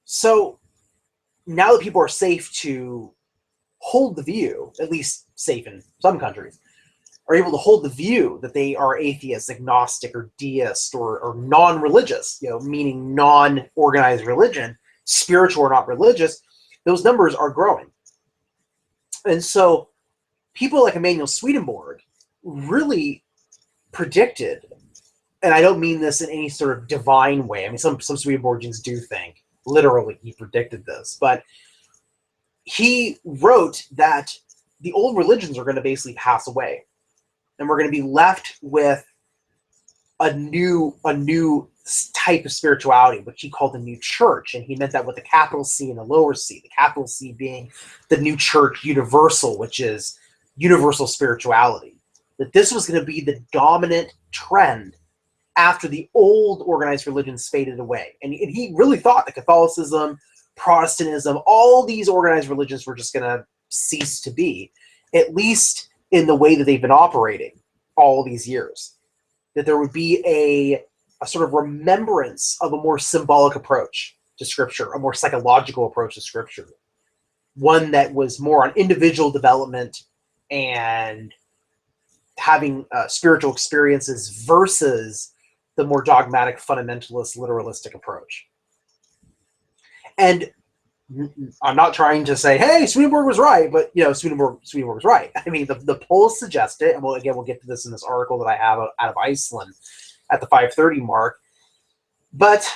So now that people are safe to hold the view, at least safe in some countries, are able to hold the view that they are atheist, agnostic, or deist, or non-religious, meaning non-organized religion, spiritual or not religious, those numbers are growing. And so people like Emanuel Swedenborg really predicted, and I don't mean this in any sort of divine way. I mean, some Swedenborgians do think literally he predicted this, but he wrote that the old religions are going to basically pass away, and we're going to be left with a new type of spirituality, which he called the new church. And he meant that with a capital C and a lower C, the capital C being the new church universal, which is universal spirituality. That this was going to be the dominant trend after the old organized religions faded away. And he really thought that Catholicism, Protestantism, all these organized religions were just going to cease to be, at least in the way that they've been operating all these years. That there would be a sort of remembrance of a more symbolic approach to Scripture, a more psychological approach to Scripture, one that was more on individual development and having spiritual experiences versus the more dogmatic, fundamentalist, literalistic approach. And I'm not trying to say, hey, Swedenborg was right, but Swedenborg was right. I mean, the polls suggest it, and we'll get to this in this article that I have out of Iceland at the 5:30 mark. But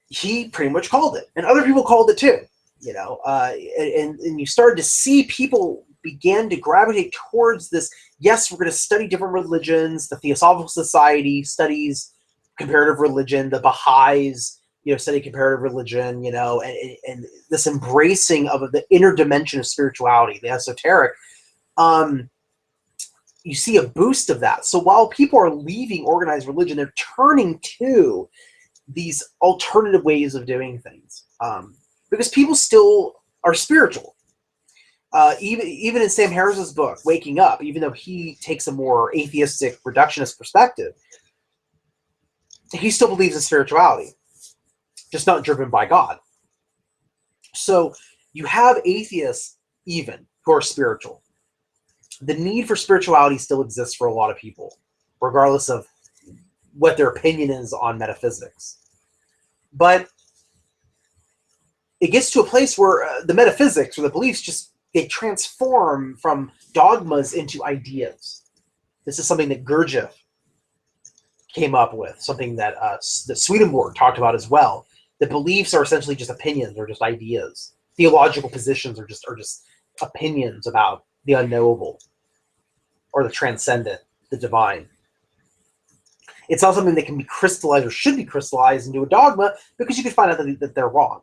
he pretty much called it, and other people called it too. And you started to see people began to gravitate towards this. Yes, we're going to study different religions. The Theosophical Society studies comparative religion. The Baha'is, study comparative religion, and this embracing of the inner dimension of spirituality, the esoteric, you see a boost of that. So while people are leaving organized religion, they're turning to these alternative ways of doing things, because people still are spiritual. Even in Sam Harris's book, Waking Up, even though he takes a more atheistic, reductionist perspective, he still believes in spirituality, just not driven by God. So you have atheists even who are spiritual. The need for spirituality still exists for a lot of people, regardless of what their opinion is on metaphysics. But it gets to a place where the metaphysics or the beliefs they transform from dogmas into ideas. This is something that Gurdjieff came up with, something that Swedenborg talked about as well. The beliefs are essentially just opinions or just ideas. Theological positions are just opinions about the unknowable or the transcendent, the divine. It's not something that can be crystallized or should be crystallized into a dogma, because you could find out that they're wrong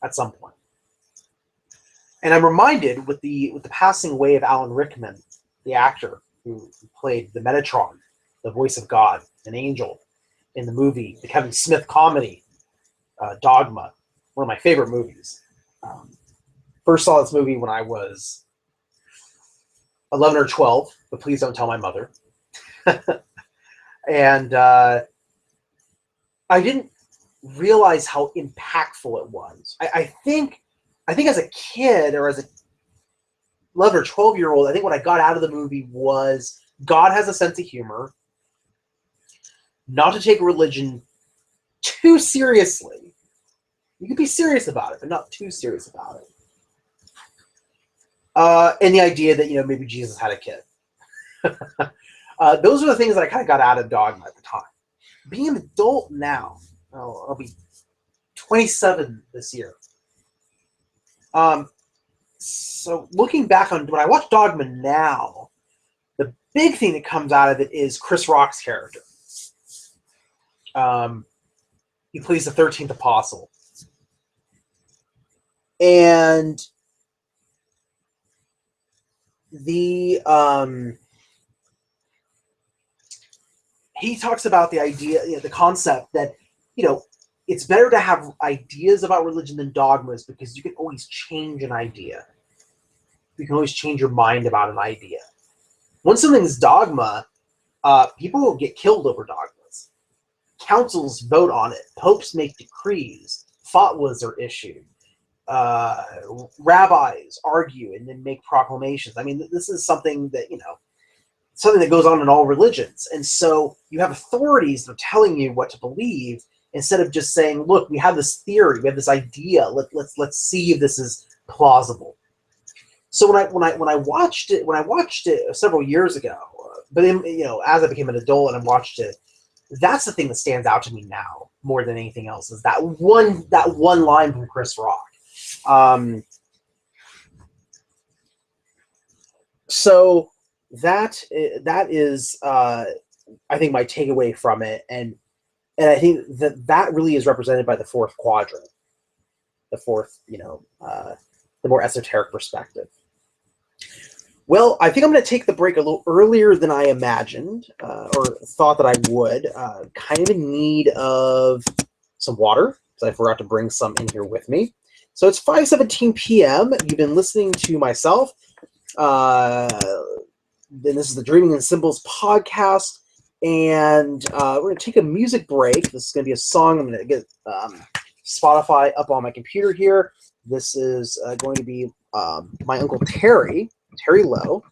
at some point. And I'm reminded with the passing away of Alan Rickman, the actor who played the Metatron, the voice of God, an angel, in the movie, the Kevin Smith comedy, Dogma, one of my favorite movies. First saw this movie when I was 11 or 12, but please don't tell my mother. And I didn't realize how impactful it was. I think as a kid, or as a 11 or 12-year-old, I think what I got out of the movie was God has a sense of humor. not to take religion too seriously. You can be serious about it, but not too serious about it. And the idea that, maybe Jesus had a kid. Those are the things that I kind of got out of dogma at the time. Being an adult now, I'll be 27 this year. So looking back on when I watch Dogma now, the big thing that comes out of it is Chris Rock's character. He plays the 13th Apostle. And he talks about the idea, the concept that, it's better to have ideas about religion than dogmas, because you can always change an idea. You can always change your mind about an idea. Once something's dogma, people will get killed over dogmas. Councils vote on it. Popes make decrees. Fatwas are issued. Rabbis argue and then make proclamations. I mean, this is something that, something that goes on in all religions. And so you have authorities that are telling you what to believe, instead of just saying, look, we have this theory, we have this idea, let's see if this is plausible. So when I watched it several years ago, but then, as I became an adult and I watched it, that's the thing that stands out to me now more than anything else, is that one line from Chris Rock. So that is I think my takeaway from it, and I think that really is represented by the fourth quadrant, the fourth, the more esoteric perspective. Well, I think I'm going to take the break a little earlier than I imagined, or thought that I would. Kind of in need of some water, because I forgot to bring some in here with me. So it's 5:17 p.m. You've been listening to myself. Then this is the Dreaming in Symbols podcast, and we're going to take a music break. This is going to be a song. I'm going to get Spotify up on my computer here. This is going to be my Uncle Terry Lowe,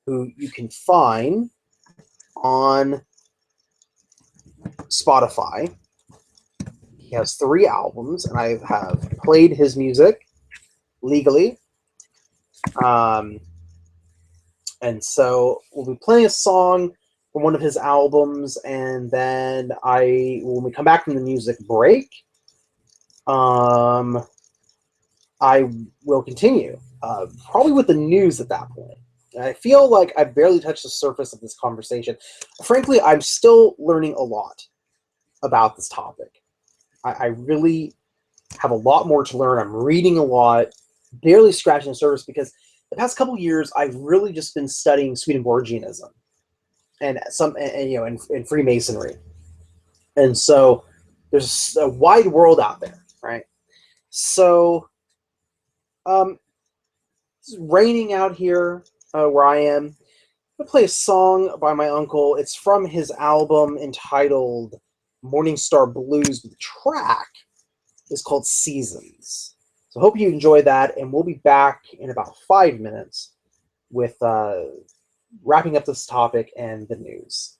who you can find on Spotify. He has 3 albums, and I have played his music legally. And so we'll be playing a song from one of his albums, and then when we come back from the music break, I will continue, probably with the news at that point. And I feel like I've barely touched the surface of this conversation. Frankly, I'm still learning a lot about this topic. I really have a lot more to learn. I'm reading a lot, barely scratching the surface, because the past couple of years, I've really just been studying Swedenborgianism and and Freemasonry. And so there's a wide world out there, right? So it's raining out here where I am. I'm going to play a song by my uncle. It's from his album entitled Morningstar Blues. The track is called Seasons. So I hope you enjoy that, and we'll be back in about 5 minutes with wrapping up this topic and the news.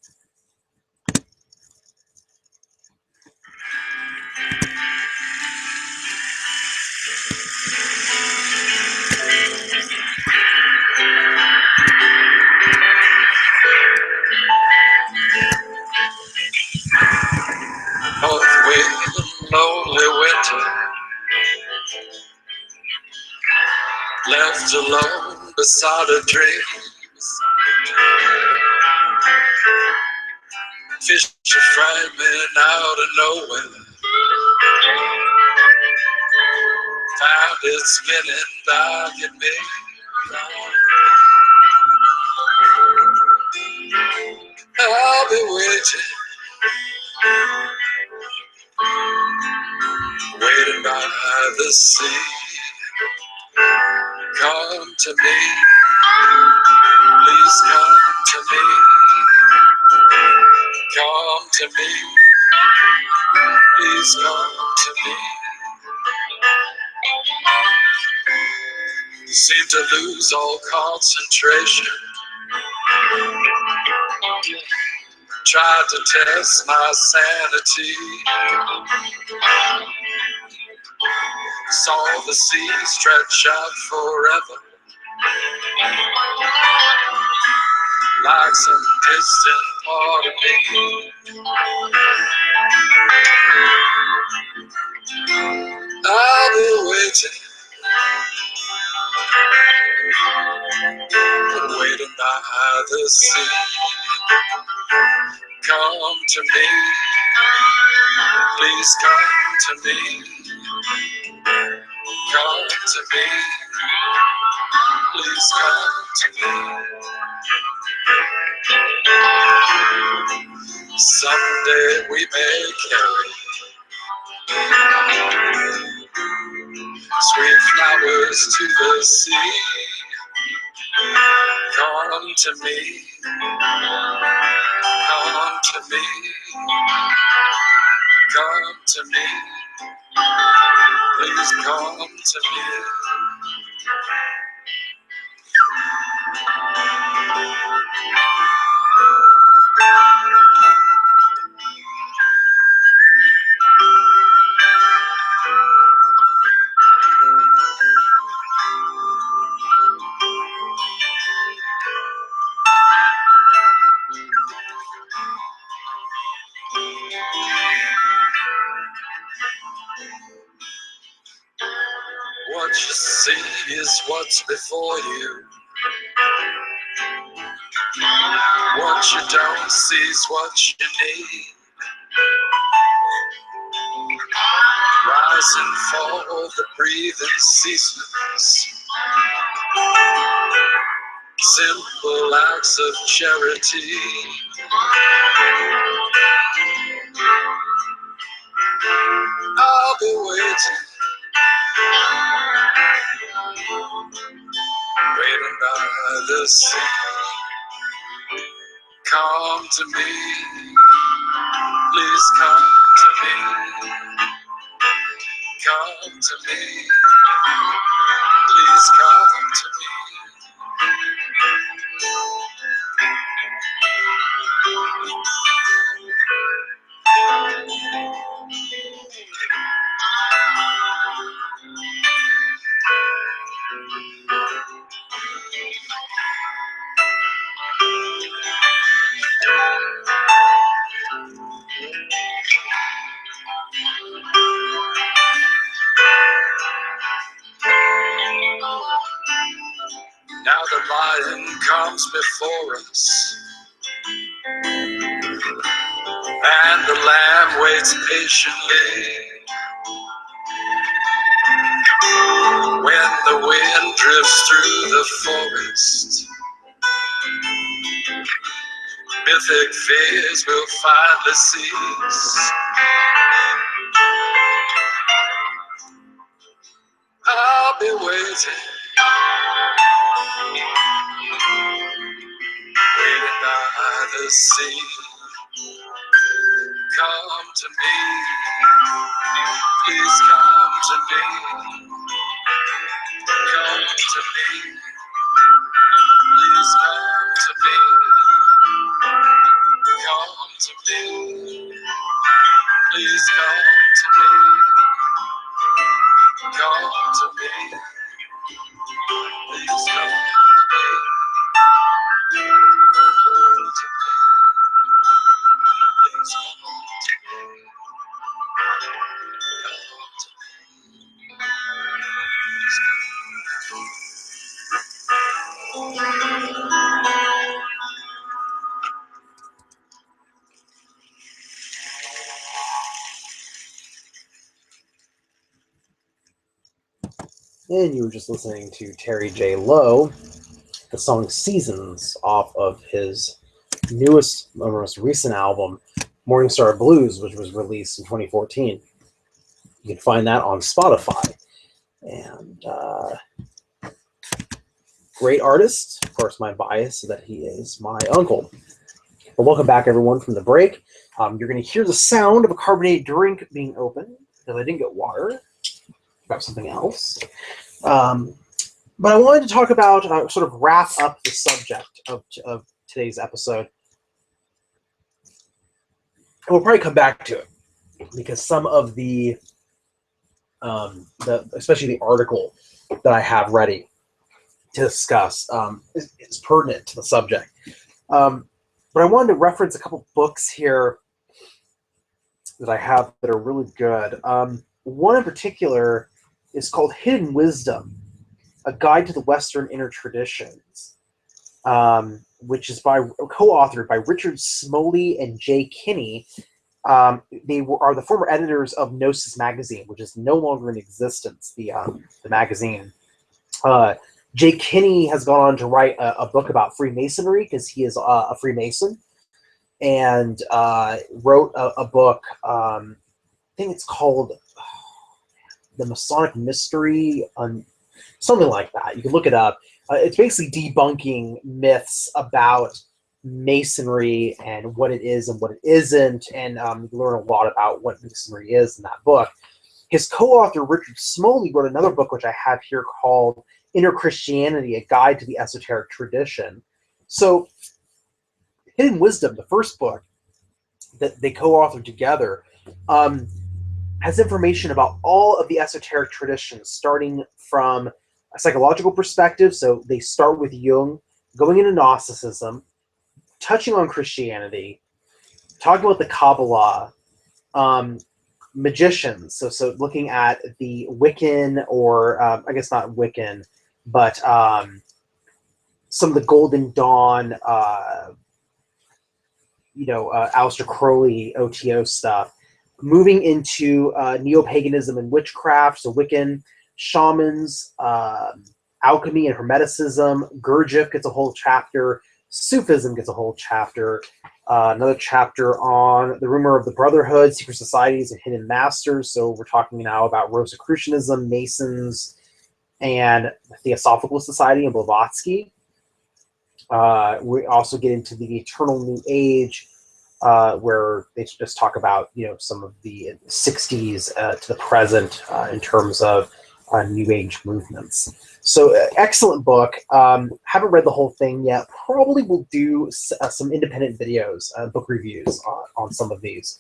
North wind, lonely winter, left alone beside a dream. Fish are frightening out of nowhere, found it spinning back at me. I'll be waiting by the sea. Come to me, please come to me. Come to me, please come to me. Seem to lose all concentration, tried to test my sanity. Saw the sea stretch out forever, like some distant part of me. I'll be waiting, waiting by the sea. Come to me, please come to me. Come to me, please come to me. Someday we may carry sweet flowers to the sea. Come to me, come to me, come to me, please come to me. What you see is what's before you. What you don't see is what you need. Rise and fall, the breathing seasons. Simple acts of charity. I'll be waiting, waiting by the sea. Come to me, please come to me. Come to me, please come to me. Now the lion comes before us, and the lamb waits patiently. When the wind drifts through the forest, mythic fears will finally cease. I'll be waiting, waiting by the sea. Come to me, please come to me. Come to me, please come to me. Come to me, please come to me. Come to me, please come to me. And you were just listening to Terry J. Lowe, the song Seasons, off of his most recent album, Morningstar Blues, which was released in 2014. You can find that on Spotify. And great artist. Of course, my bias is that he is my uncle. But welcome back, everyone, from the break. You're going to hear the sound of a carbonated drink being opened, because I didn't get water. Grab something else. But I wanted to talk about, sort of wrap up the subject of today's episode. we'll probably come back to it because some of especially the article that I have ready to discuss is pertinent to the subject. But I wanted to reference a couple books here that I have that are really good. One in particular is called Hidden Wisdom, A Guide to the Western Inner Traditions, which is co-authored by Richard Smoley and Jay Kinney. They are the former editors of Gnosis magazine, which is no longer in existence, the magazine. Jay Kinney has gone on to write a book about Freemasonry because he is a Freemason, and wrote a book, I think it's called The Masonic Mystery, something like that. You can look it up. It's basically debunking myths about Masonry and what it is and what it isn't, and you learn a lot about what Masonry is in that book. His co-author, Richard Smoley, wrote another book, which I have here, called Inner Christianity, A Guide to the Esoteric Tradition. So Hidden Wisdom, the first book that they co-authored together, has information about all of the esoteric traditions, starting from a psychological perspective. So they start with Jung, going into Gnosticism, touching on Christianity, talking about the Kabbalah, magicians. So looking at the Wiccan, or I guess not Wiccan, but some of the Golden Dawn, Aleister Crowley, OTO stuff. Moving into neo-paganism and witchcraft, so Wiccan, shamans, alchemy and hermeticism. Gurdjieff gets a whole chapter. Sufism gets a whole chapter. Another chapter on the rumor of the Brotherhood, secret societies, and hidden masters. So we're talking now about Rosicrucianism, Masons, and the Theosophical Society and Blavatsky. We also get into the Eternal New Age, where they just talk about some of the 60s to the present in terms of New Age movements. So excellent book. Haven't read the whole thing yet. Probably will do some independent videos, book reviews on some of these.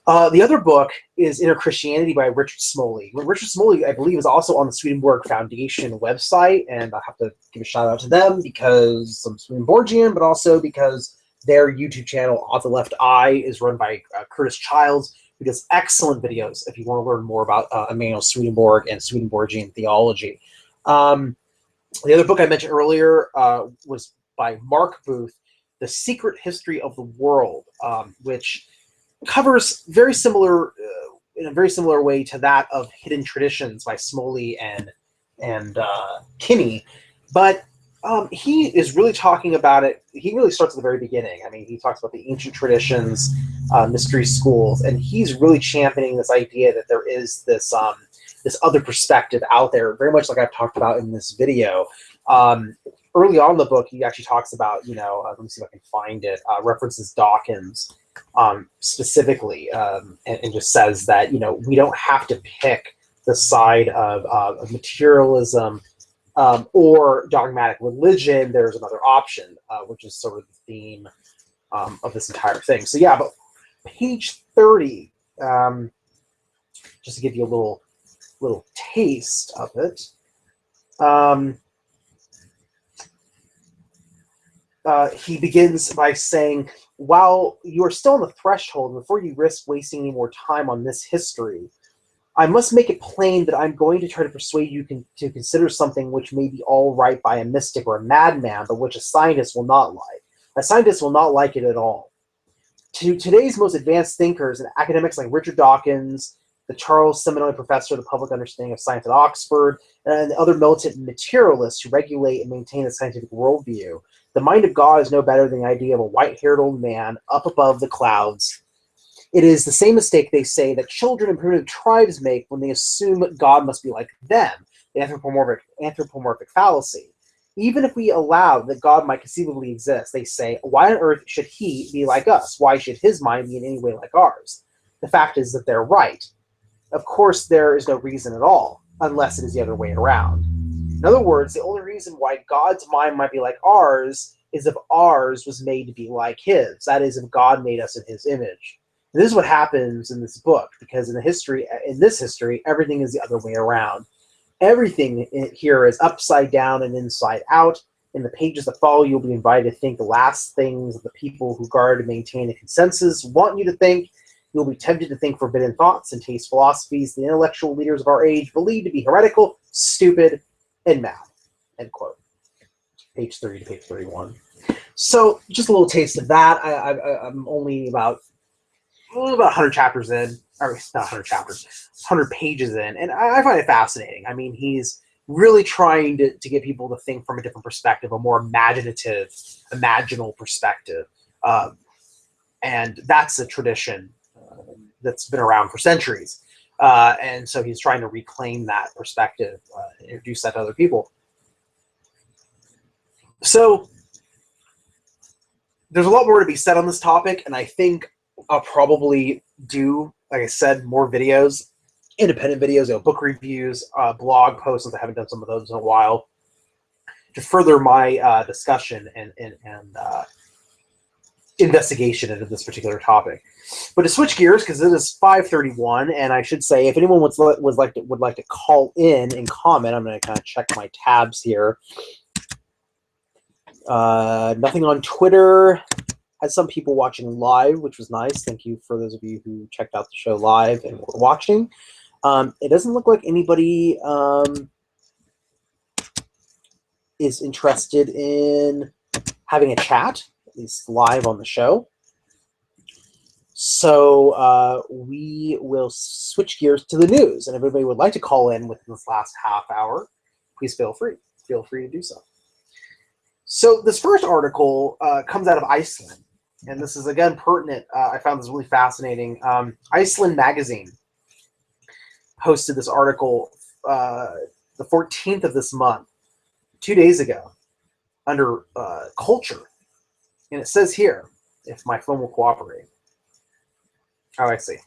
The other book is Inner Christianity by Richard Smoley. Richard Smoley, I believe, is also on the Swedenborg Foundation website, and I have to give a shout out to them because I'm Swedenborgian, but also because their YouTube channel, Off the Left Eye, is run by Curtis Childs, who does excellent videos if you want to learn more about Emanuel Swedenborg and Swedenborgian theology. The other book I mentioned earlier was by Mark Booth, The Secret History of the World, which covers very similar, in a very similar way to that of Hidden Traditions by Smoley and Kinney, but he is really talking about it. He really starts at the very beginning. I mean, he talks about the ancient traditions, mystery schools, and he's really championing this idea that there is this this other perspective out there, very much like I've talked about in this video. Early on in the book, he actually talks about, let me see if I can find it, references Dawkins specifically, and just says that, we don't have to pick the side of materialism or dogmatic religion. There's another option, which is sort of the theme of this entire thing. So yeah, but page 30, just to give you a little taste of it. He begins by saying, while you are still on the threshold, before you risk wasting any more time on this history, I must make it plain that I'm going to try to persuade you to consider something which may be all right by a mystic or a madman, but which a scientist will not like. A scientist will not like it at all. To today's most advanced thinkers and academics like Richard Dawkins, the Charles Simonyi Professor of the Public Understanding of Science at Oxford, and the other militant materialists who regulate and maintain a scientific worldview, the mind of God is no better than the idea of a white-haired old man up above the clouds. It is the same mistake, they say, that children in primitive tribes make when they assume God must be like them, the anthropomorphic fallacy. Even if we allow that God might conceivably exist, they say, why on earth should he be like us? Why should his mind be in any way like ours? The fact is that they're right. Of course, there is no reason at all, unless it is the other way around. In other words, the only reason why God's mind might be like ours is if ours was made to be like his. That is, if God made us in his image. And this is what happens in this book, because in this history, everything is the other way around. Everything here is upside down and inside out. In the pages that follow, you'll be invited to think the last things that the people who guard and maintain a consensus want you to think. You'll be tempted to think forbidden thoughts and taste philosophies the intellectual leaders of our age believe to be heretical, stupid, and mad. End quote. Page 30 to page 31. So just a little taste of that. I'm only about 100 chapters in, or not 100 chapters, 100 pages in, and I find it fascinating. I mean, he's really trying to get people to think from a different perspective, a more imaginative, imaginal perspective. And that's a tradition that's been around for centuries. And so he's trying to reclaim that perspective, introduce that to other people. So there's a lot more to be said on this topic, and I think I'll probably do, like I said, more videos, independent videos, book reviews, blog posts, since I haven't done some of those in a while, to further my discussion and investigation into this particular topic. But to switch gears, because it is 5:31, and I should say, if anyone would like to call in and comment, I'm going to kind of check my tabs here. Nothing on Twitter. Had some people watching live, which was nice. Thank you for those of you who checked out the show live and were watching. It doesn't look like anybody is interested in having a chat, at least live on the show. So we will switch gears to the news. And if everybody would like to call in within this last half hour, please feel free. Feel free to do so. So this first article comes out of Iceland. And this is, again, pertinent. I found this really fascinating. Iceland Magazine posted this article the 14th of this month, 2 days ago, under culture. And it says here, if my phone will cooperate. Oh, I see.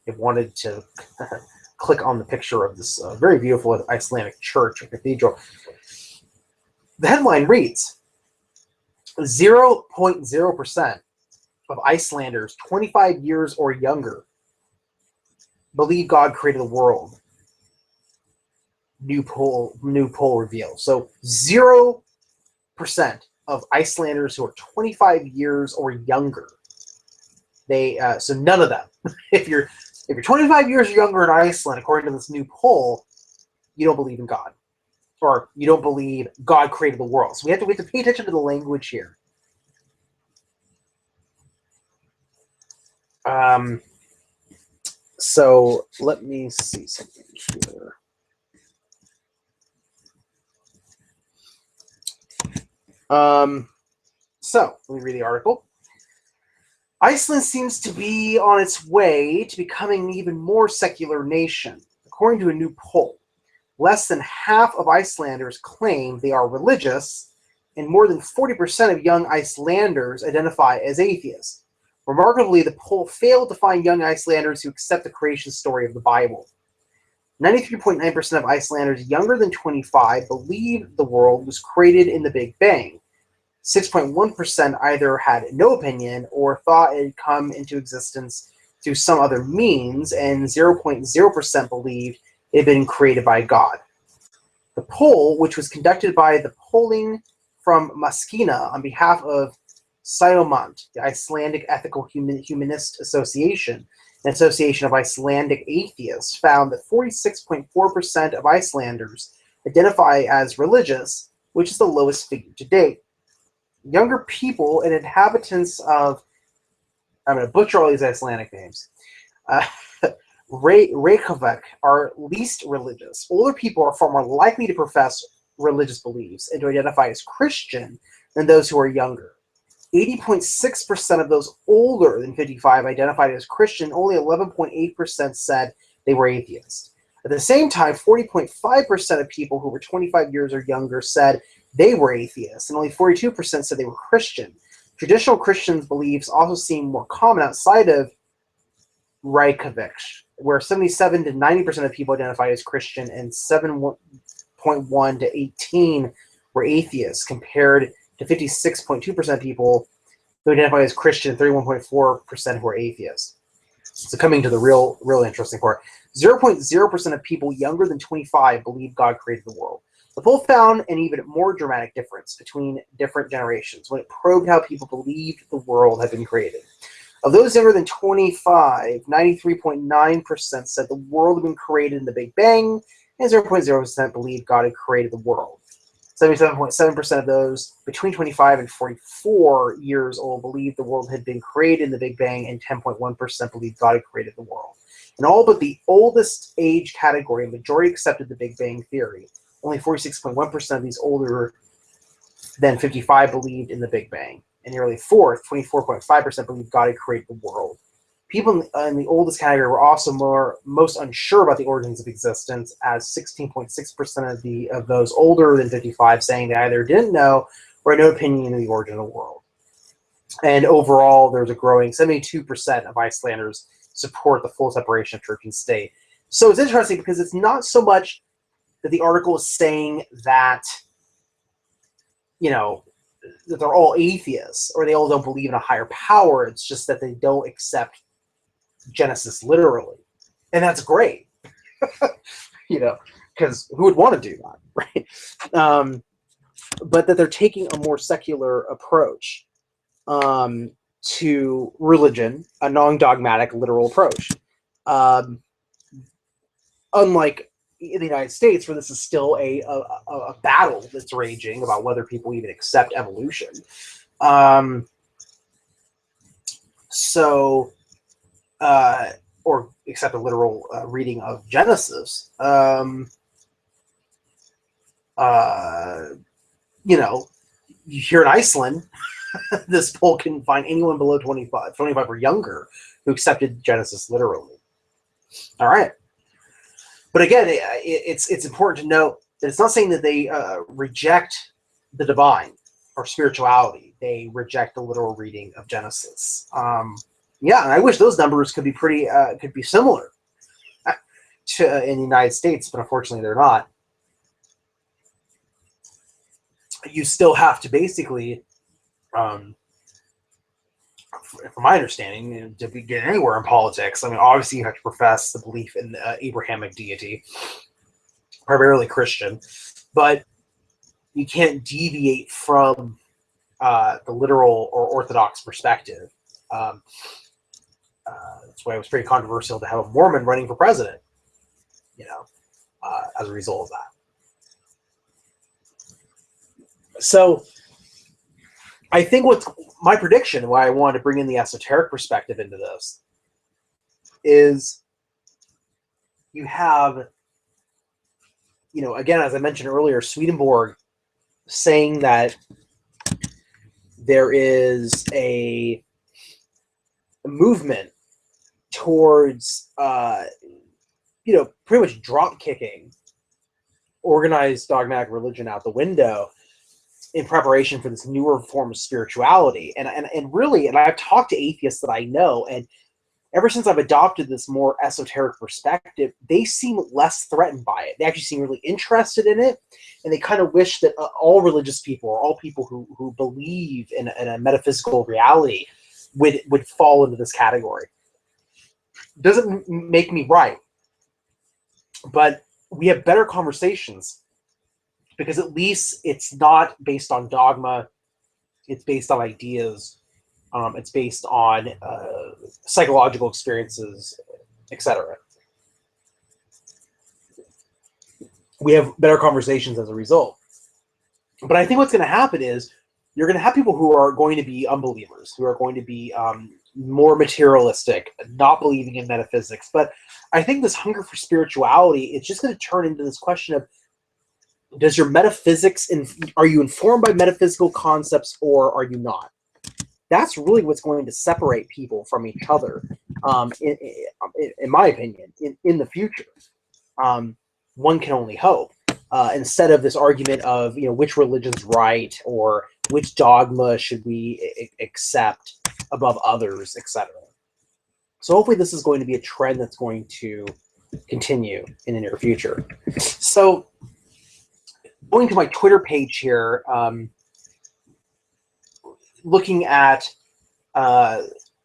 It wanted to click on the picture of this very beautiful Icelandic church or cathedral. The headline reads, 0.0% of Icelanders 25 years or younger believe God created the world. New poll reveals. So 0% of Icelanders who are 25 years or younger. So none of them. If you're 25 years or younger in Iceland, according to this new poll, you don't believe in God, or you don't believe God created the world. So we have to pay attention to the language here. So let me see something here. So let me read the article. Iceland seems to be on its way to becoming an even more secular nation. According to a new poll, less than half of Icelanders claim they are religious, and more than 40% of young Icelanders identify as atheists. Remarkably, the poll failed to find young Icelanders who accept the creation story of the Bible. 93.9% of Icelanders younger than 25 believe the world was created in the Big Bang. 6.1% either had no opinion or thought it had come into existence through some other means, and 0.0% believed it had been created by God. The poll, which was conducted by the polling from Maskina on behalf of Siomant, the Icelandic Ethical Humanist Association, an association of Icelandic atheists, found that 46.4% of Icelanders identify as religious, which is the lowest figure to date. Younger people and inhabitants of, I'm going to butcher all these Icelandic names, Reykjavik are least religious. Older people are far more likely to profess religious beliefs and to identify as Christian than those who are younger. 80.6% of those older than 55 identified as Christian. Only 11.8% said they were atheists. At the same time, 40.5% of people who were 25 years or younger said they were atheists, and only 42% said they were Christian. Traditional Christian beliefs also seem more common outside of Reykjavik, where 77 to 90% of people identified as Christian and 7.1 to 18 were atheists, compared to 56.2% of people who identify as Christian and 31.4% who are atheists. So coming to the real interesting part, 0.0% of people younger than 25 believe God created the world. The poll found an even more dramatic difference between different generations when it probed how people believed the world had been created. Of those younger than 25, 93.9% said the world had been created in the Big Bang, and 0.0% believed God had created the world. 77.7% of those between 25 and 44 years old believed the world had been created in the Big Bang, and 10.1% believed God had created the world. In all but the oldest age category, a majority accepted the Big Bang theory. Only 46.1% of these older than 55 believed in the Big Bang. And nearly a fourth, 24.5%, believed God had created the world. People in the oldest category were also most unsure about the origins of existence, as 16.6% of those older than 55 saying they either didn't know or had no opinion of the origin of the world. And overall, there's a growing 72% of Icelanders support the full separation of church and state. So it's interesting because it's not so much that the article is saying that, that they're all atheists or they all don't believe in a higher power. It's just that they don't accept Genesis literally. And that's great, because who would want to do that, right? But that they're taking a more secular approach to religion, a non-dogmatic, literal approach. Unlike in the United States, where this is still a battle that's raging about whether people even accept evolution. Or accept a literal reading of Genesis. Here in Iceland, this poll can find anyone below 25 or younger who accepted Genesis literally. All right. But again, it's important to note that it's not saying that they reject the divine or spirituality. They reject the literal reading of Genesis. Yeah, and I wish those numbers could be could be similar to in the United States, but unfortunately they're not. You still have to basically, from my understanding, to get anywhere in politics, I mean, obviously you have to profess the belief in the Abrahamic deity, primarily Christian, but you can't deviate from the literal or orthodox perspective. That's why it was pretty controversial to have a Mormon running for president, as a result of that. So I think what's my prediction, why I wanted to bring in the esoteric perspective into this, is you have, again, as I mentioned earlier, Swedenborg saying that there is a movement towards, pretty much drop kicking organized dogmatic religion out the window in preparation for this newer form of spirituality. And really, and I've talked to atheists that I know, and ever since I've adopted this more esoteric perspective, they seem less threatened by it. They actually seem really interested in it, and they kind of wish that all religious people, or all people who believe in a metaphysical reality, would fall into this category. Doesn't make me right, but we have better conversations because at least it's not based on dogma. It's based on ideas. It's based on psychological experiences, etc. We have better conversations as a result. But I think what's going to happen is you're going to have people who are going to be unbelievers, who are going to be more materialistic, not believing in metaphysics. But I think this hunger for spirituality, it's just going to turn into this question of, does your metaphysics, are you informed by metaphysical concepts or are you not? That's really what's going to separate people from each other, in my opinion, in the future. One can only hope. Instead of this argument of which religion's right or which dogma should we accept above others, etc. So hopefully this is going to be a trend that's going to continue in the near future. So going to my Twitter page here, looking at,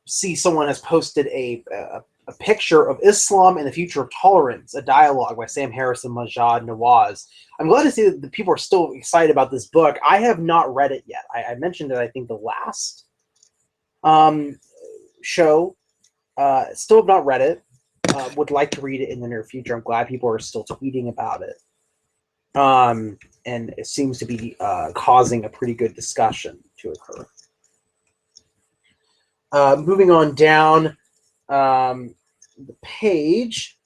see someone has posted a A Picture of Islam and the Future of Tolerance, a dialogue by Sam Harris and Majid Nawaz. I'm glad to see that the people are still excited about this book. I have not read it yet. I mentioned it, I think, the last show. Still have not read it. Would like to read it in the near future. I'm glad people are still tweeting about it. And it seems to be causing a pretty good discussion to occur. Moving on down the page,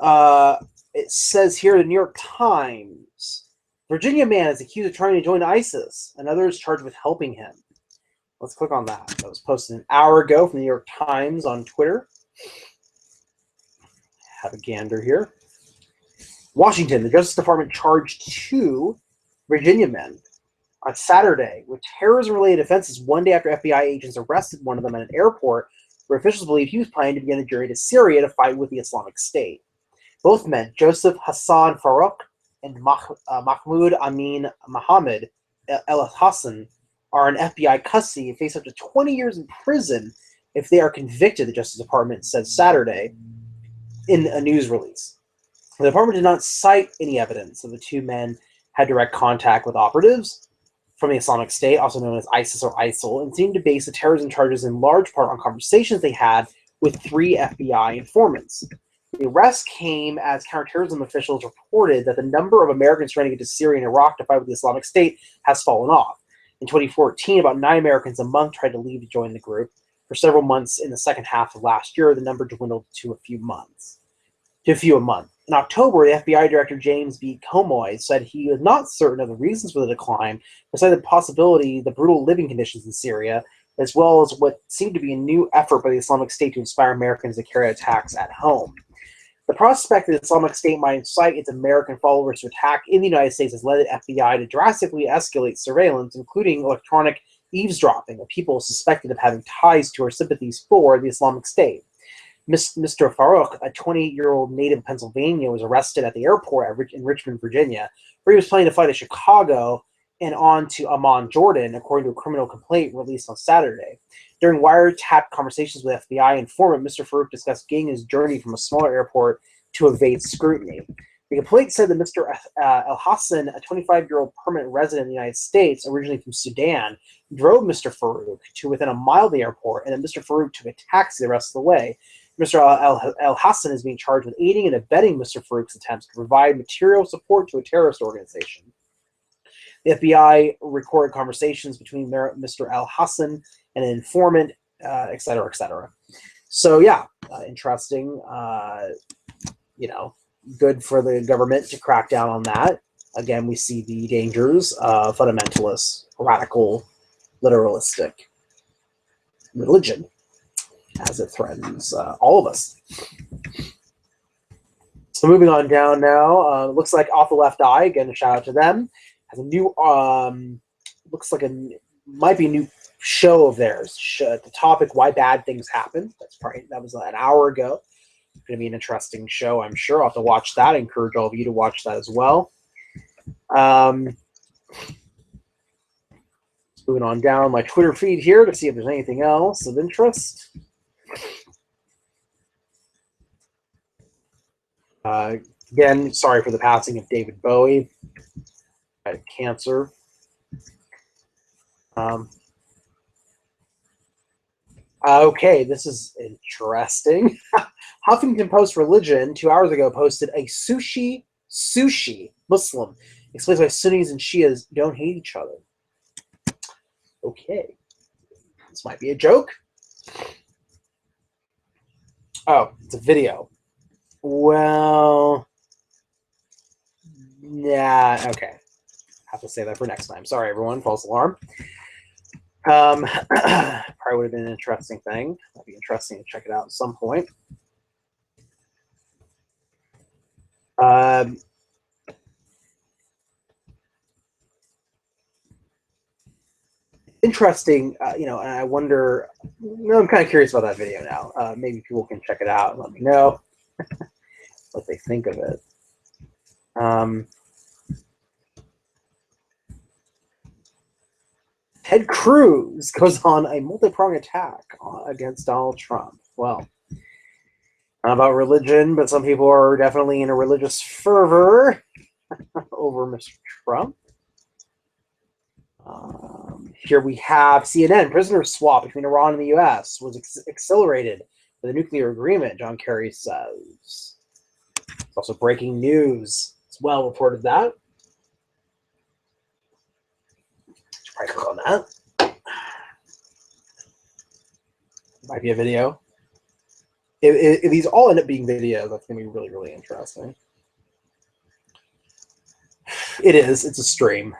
it says here, the New York Times, Virginia man is accused of trying to join ISIS. Another is charged with helping him. Let's click on that. That was posted an hour ago from the New York Times on Twitter. Have a gander here. Washington, the Justice Department charged 2 Virginia men on Saturday with terrorism-related offenses one day after FBI agents arrested one of them at an airport where officials believe he was planning to begin a journey to Syria to fight with the Islamic State. Both men, Joseph Hassan Farouk and Mahmoud Amin Mohammed El Hassan, are in FBI custody and face up to 20 years in prison if they are convicted, the Justice Department said Saturday in a news release. The department did not cite any evidence that the 2 men had direct contact with operatives from the Islamic State, also known as ISIS or ISIL, and seemed to base the terrorism charges in large part on conversations they had with 3 FBI informants. The arrest came as counterterrorism officials reported that the number of Americans trying to get to Syria and Iraq to fight with the Islamic State has fallen off. In 2014, about 9 Americans a month tried to leave to join the group. For several months in the second half of last year, the number dwindled to a few a month. In October, the FBI Director James B. Comoy said he was not certain of the reasons for the decline, but cited the possibility the brutal living conditions in Syria, as well as what seemed to be a new effort by the Islamic State to inspire Americans to carry out attacks at home. The prospect that the Islamic State might incite its American followers to attack in the United States has led the FBI to drastically escalate surveillance, including electronic eavesdropping of people suspected of having ties to or sympathies for the Islamic State. Mr. Farouk, a 20-year-old native of Pennsylvania, was arrested at the airport in Richmond, Virginia, where he was planning to fly to Chicago and on to Amman, Jordan, according to a criminal complaint released on Saturday. During wiretap conversations with FBI informant, Mr. Farouk discussed getting his journey from a smaller airport to evade scrutiny. The complaint said that Mr. El Hassan, a 25-year-old permanent resident of the United States, originally from Sudan, drove Mr. Farouk to within a mile of the airport, and then Mr. Farouk took a taxi the rest of the way. Mr. El Hassan is being charged with aiding and abetting Mr. Farouk's attempts to provide material support to a terrorist organization. The FBI recorded conversations between Mr. El Hassan and an informant, et cetera, et cetera. So, yeah, interesting. Good for the government to crack down on that. Again, we see the dangers of fundamentalist, radical, literalistic religion as it threatens all of us. So moving on down now, looks like Off the Left Eye, again, a shout out to them, has a new, looks like might be a new show of theirs. The topic, Why Bad Things Happen. That was an hour ago. It's going to be an interesting show, I'm sure. I'll have to watch that. I encourage all of you to watch that as well. Moving on down my Twitter feed here to see if there's anything else of interest. Again, sorry for the passing of David Bowie. Had cancer. Okay, this is interesting. Huffington Post Religion 2 hours ago posted a sushi Muslim explains why Sunnis and Shias don't hate each other. Okay, this might be a joke. Oh, it's a video. Well, yeah, okay. Have to say that for next time. Sorry, everyone. False alarm. Probably would have been an interesting thing. That'd be interesting to check it out at some point. Interesting, and I wonder, I'm kind of curious about that video now. Maybe people can check it out and let me know what they think of it. Ted Cruz goes on a multi-pronged attack against Donald Trump. Well, about religion, but some people are definitely in a religious fervor over Mr. Trump. Here we have CNN. Prisoner swap between Iran and the U.S. was accelerated with a nuclear agreement, John Kerry says. It's also breaking news. It's well reported that. Should probably click on that. Might be a video. If these all end up being videos, that's going to be really, really interesting. It is. It's a stream.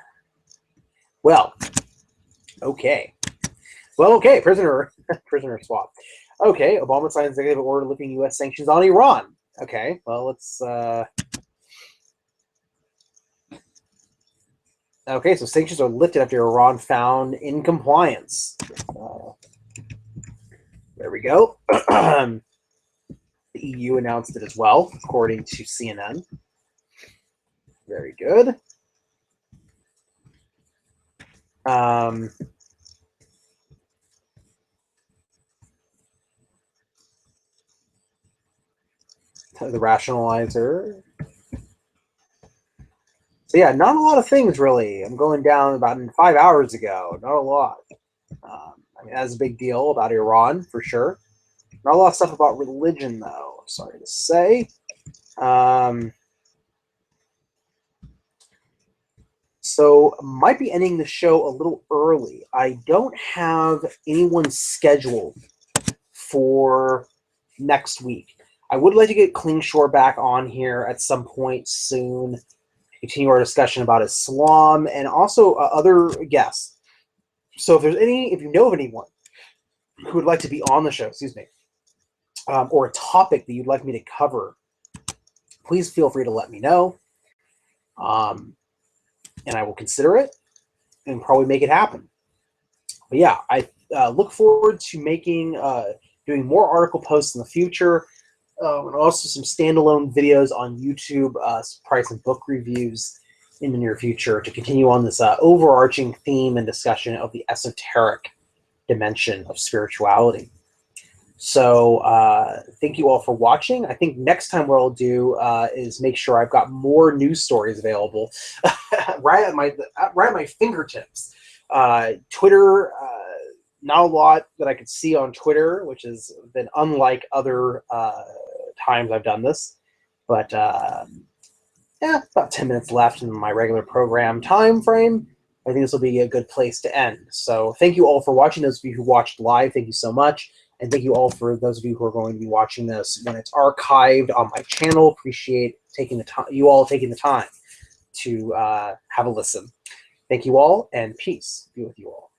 Well, okay. Well, okay. Prisoner swap. Okay. Obama signs executive order lifting U.S. sanctions on Iran. Okay. Well, let's. Okay, so sanctions are lifted after Iran found in compliance. There we go. The EU announced it as well, according to CNN. Very good. The rationalizer. So yeah, not a lot of things really. I'm going down about 5 hours ago. Not a lot. I mean, that's a big deal about Iran for sure. Not a lot of stuff about religion though. Sorry to say. So might be ending the show a little early. I don't have anyone scheduled for next week. I would like to get Clean Shore back on here at some point soon. Continue our discussion about Islam and also other guests. So if you know of anyone who would like to be on the show, excuse me, or a topic that you'd like me to cover, please feel free to let me know. And I will consider it and probably make it happen. But yeah, I look forward to doing more article posts in the future, and also some standalone videos on YouTube, probably some book reviews in the near future to continue on this overarching theme and discussion of the esoteric dimension of spirituality. So thank you all for watching. I think next time what I'll do is make sure I've got more news stories available right at my fingertips. Twitter, not a lot that I could see on Twitter, which has been unlike other times I've done this. But yeah, about 10 minutes left in my regular program time frame. I think this will be a good place to end. So thank you all for watching. Those of you who watched live, thank you so much. And thank you all for those of you who are going to be watching this when it's archived on my channel. Appreciate you all taking the time to have a listen. Thank you all, and peace be with you all.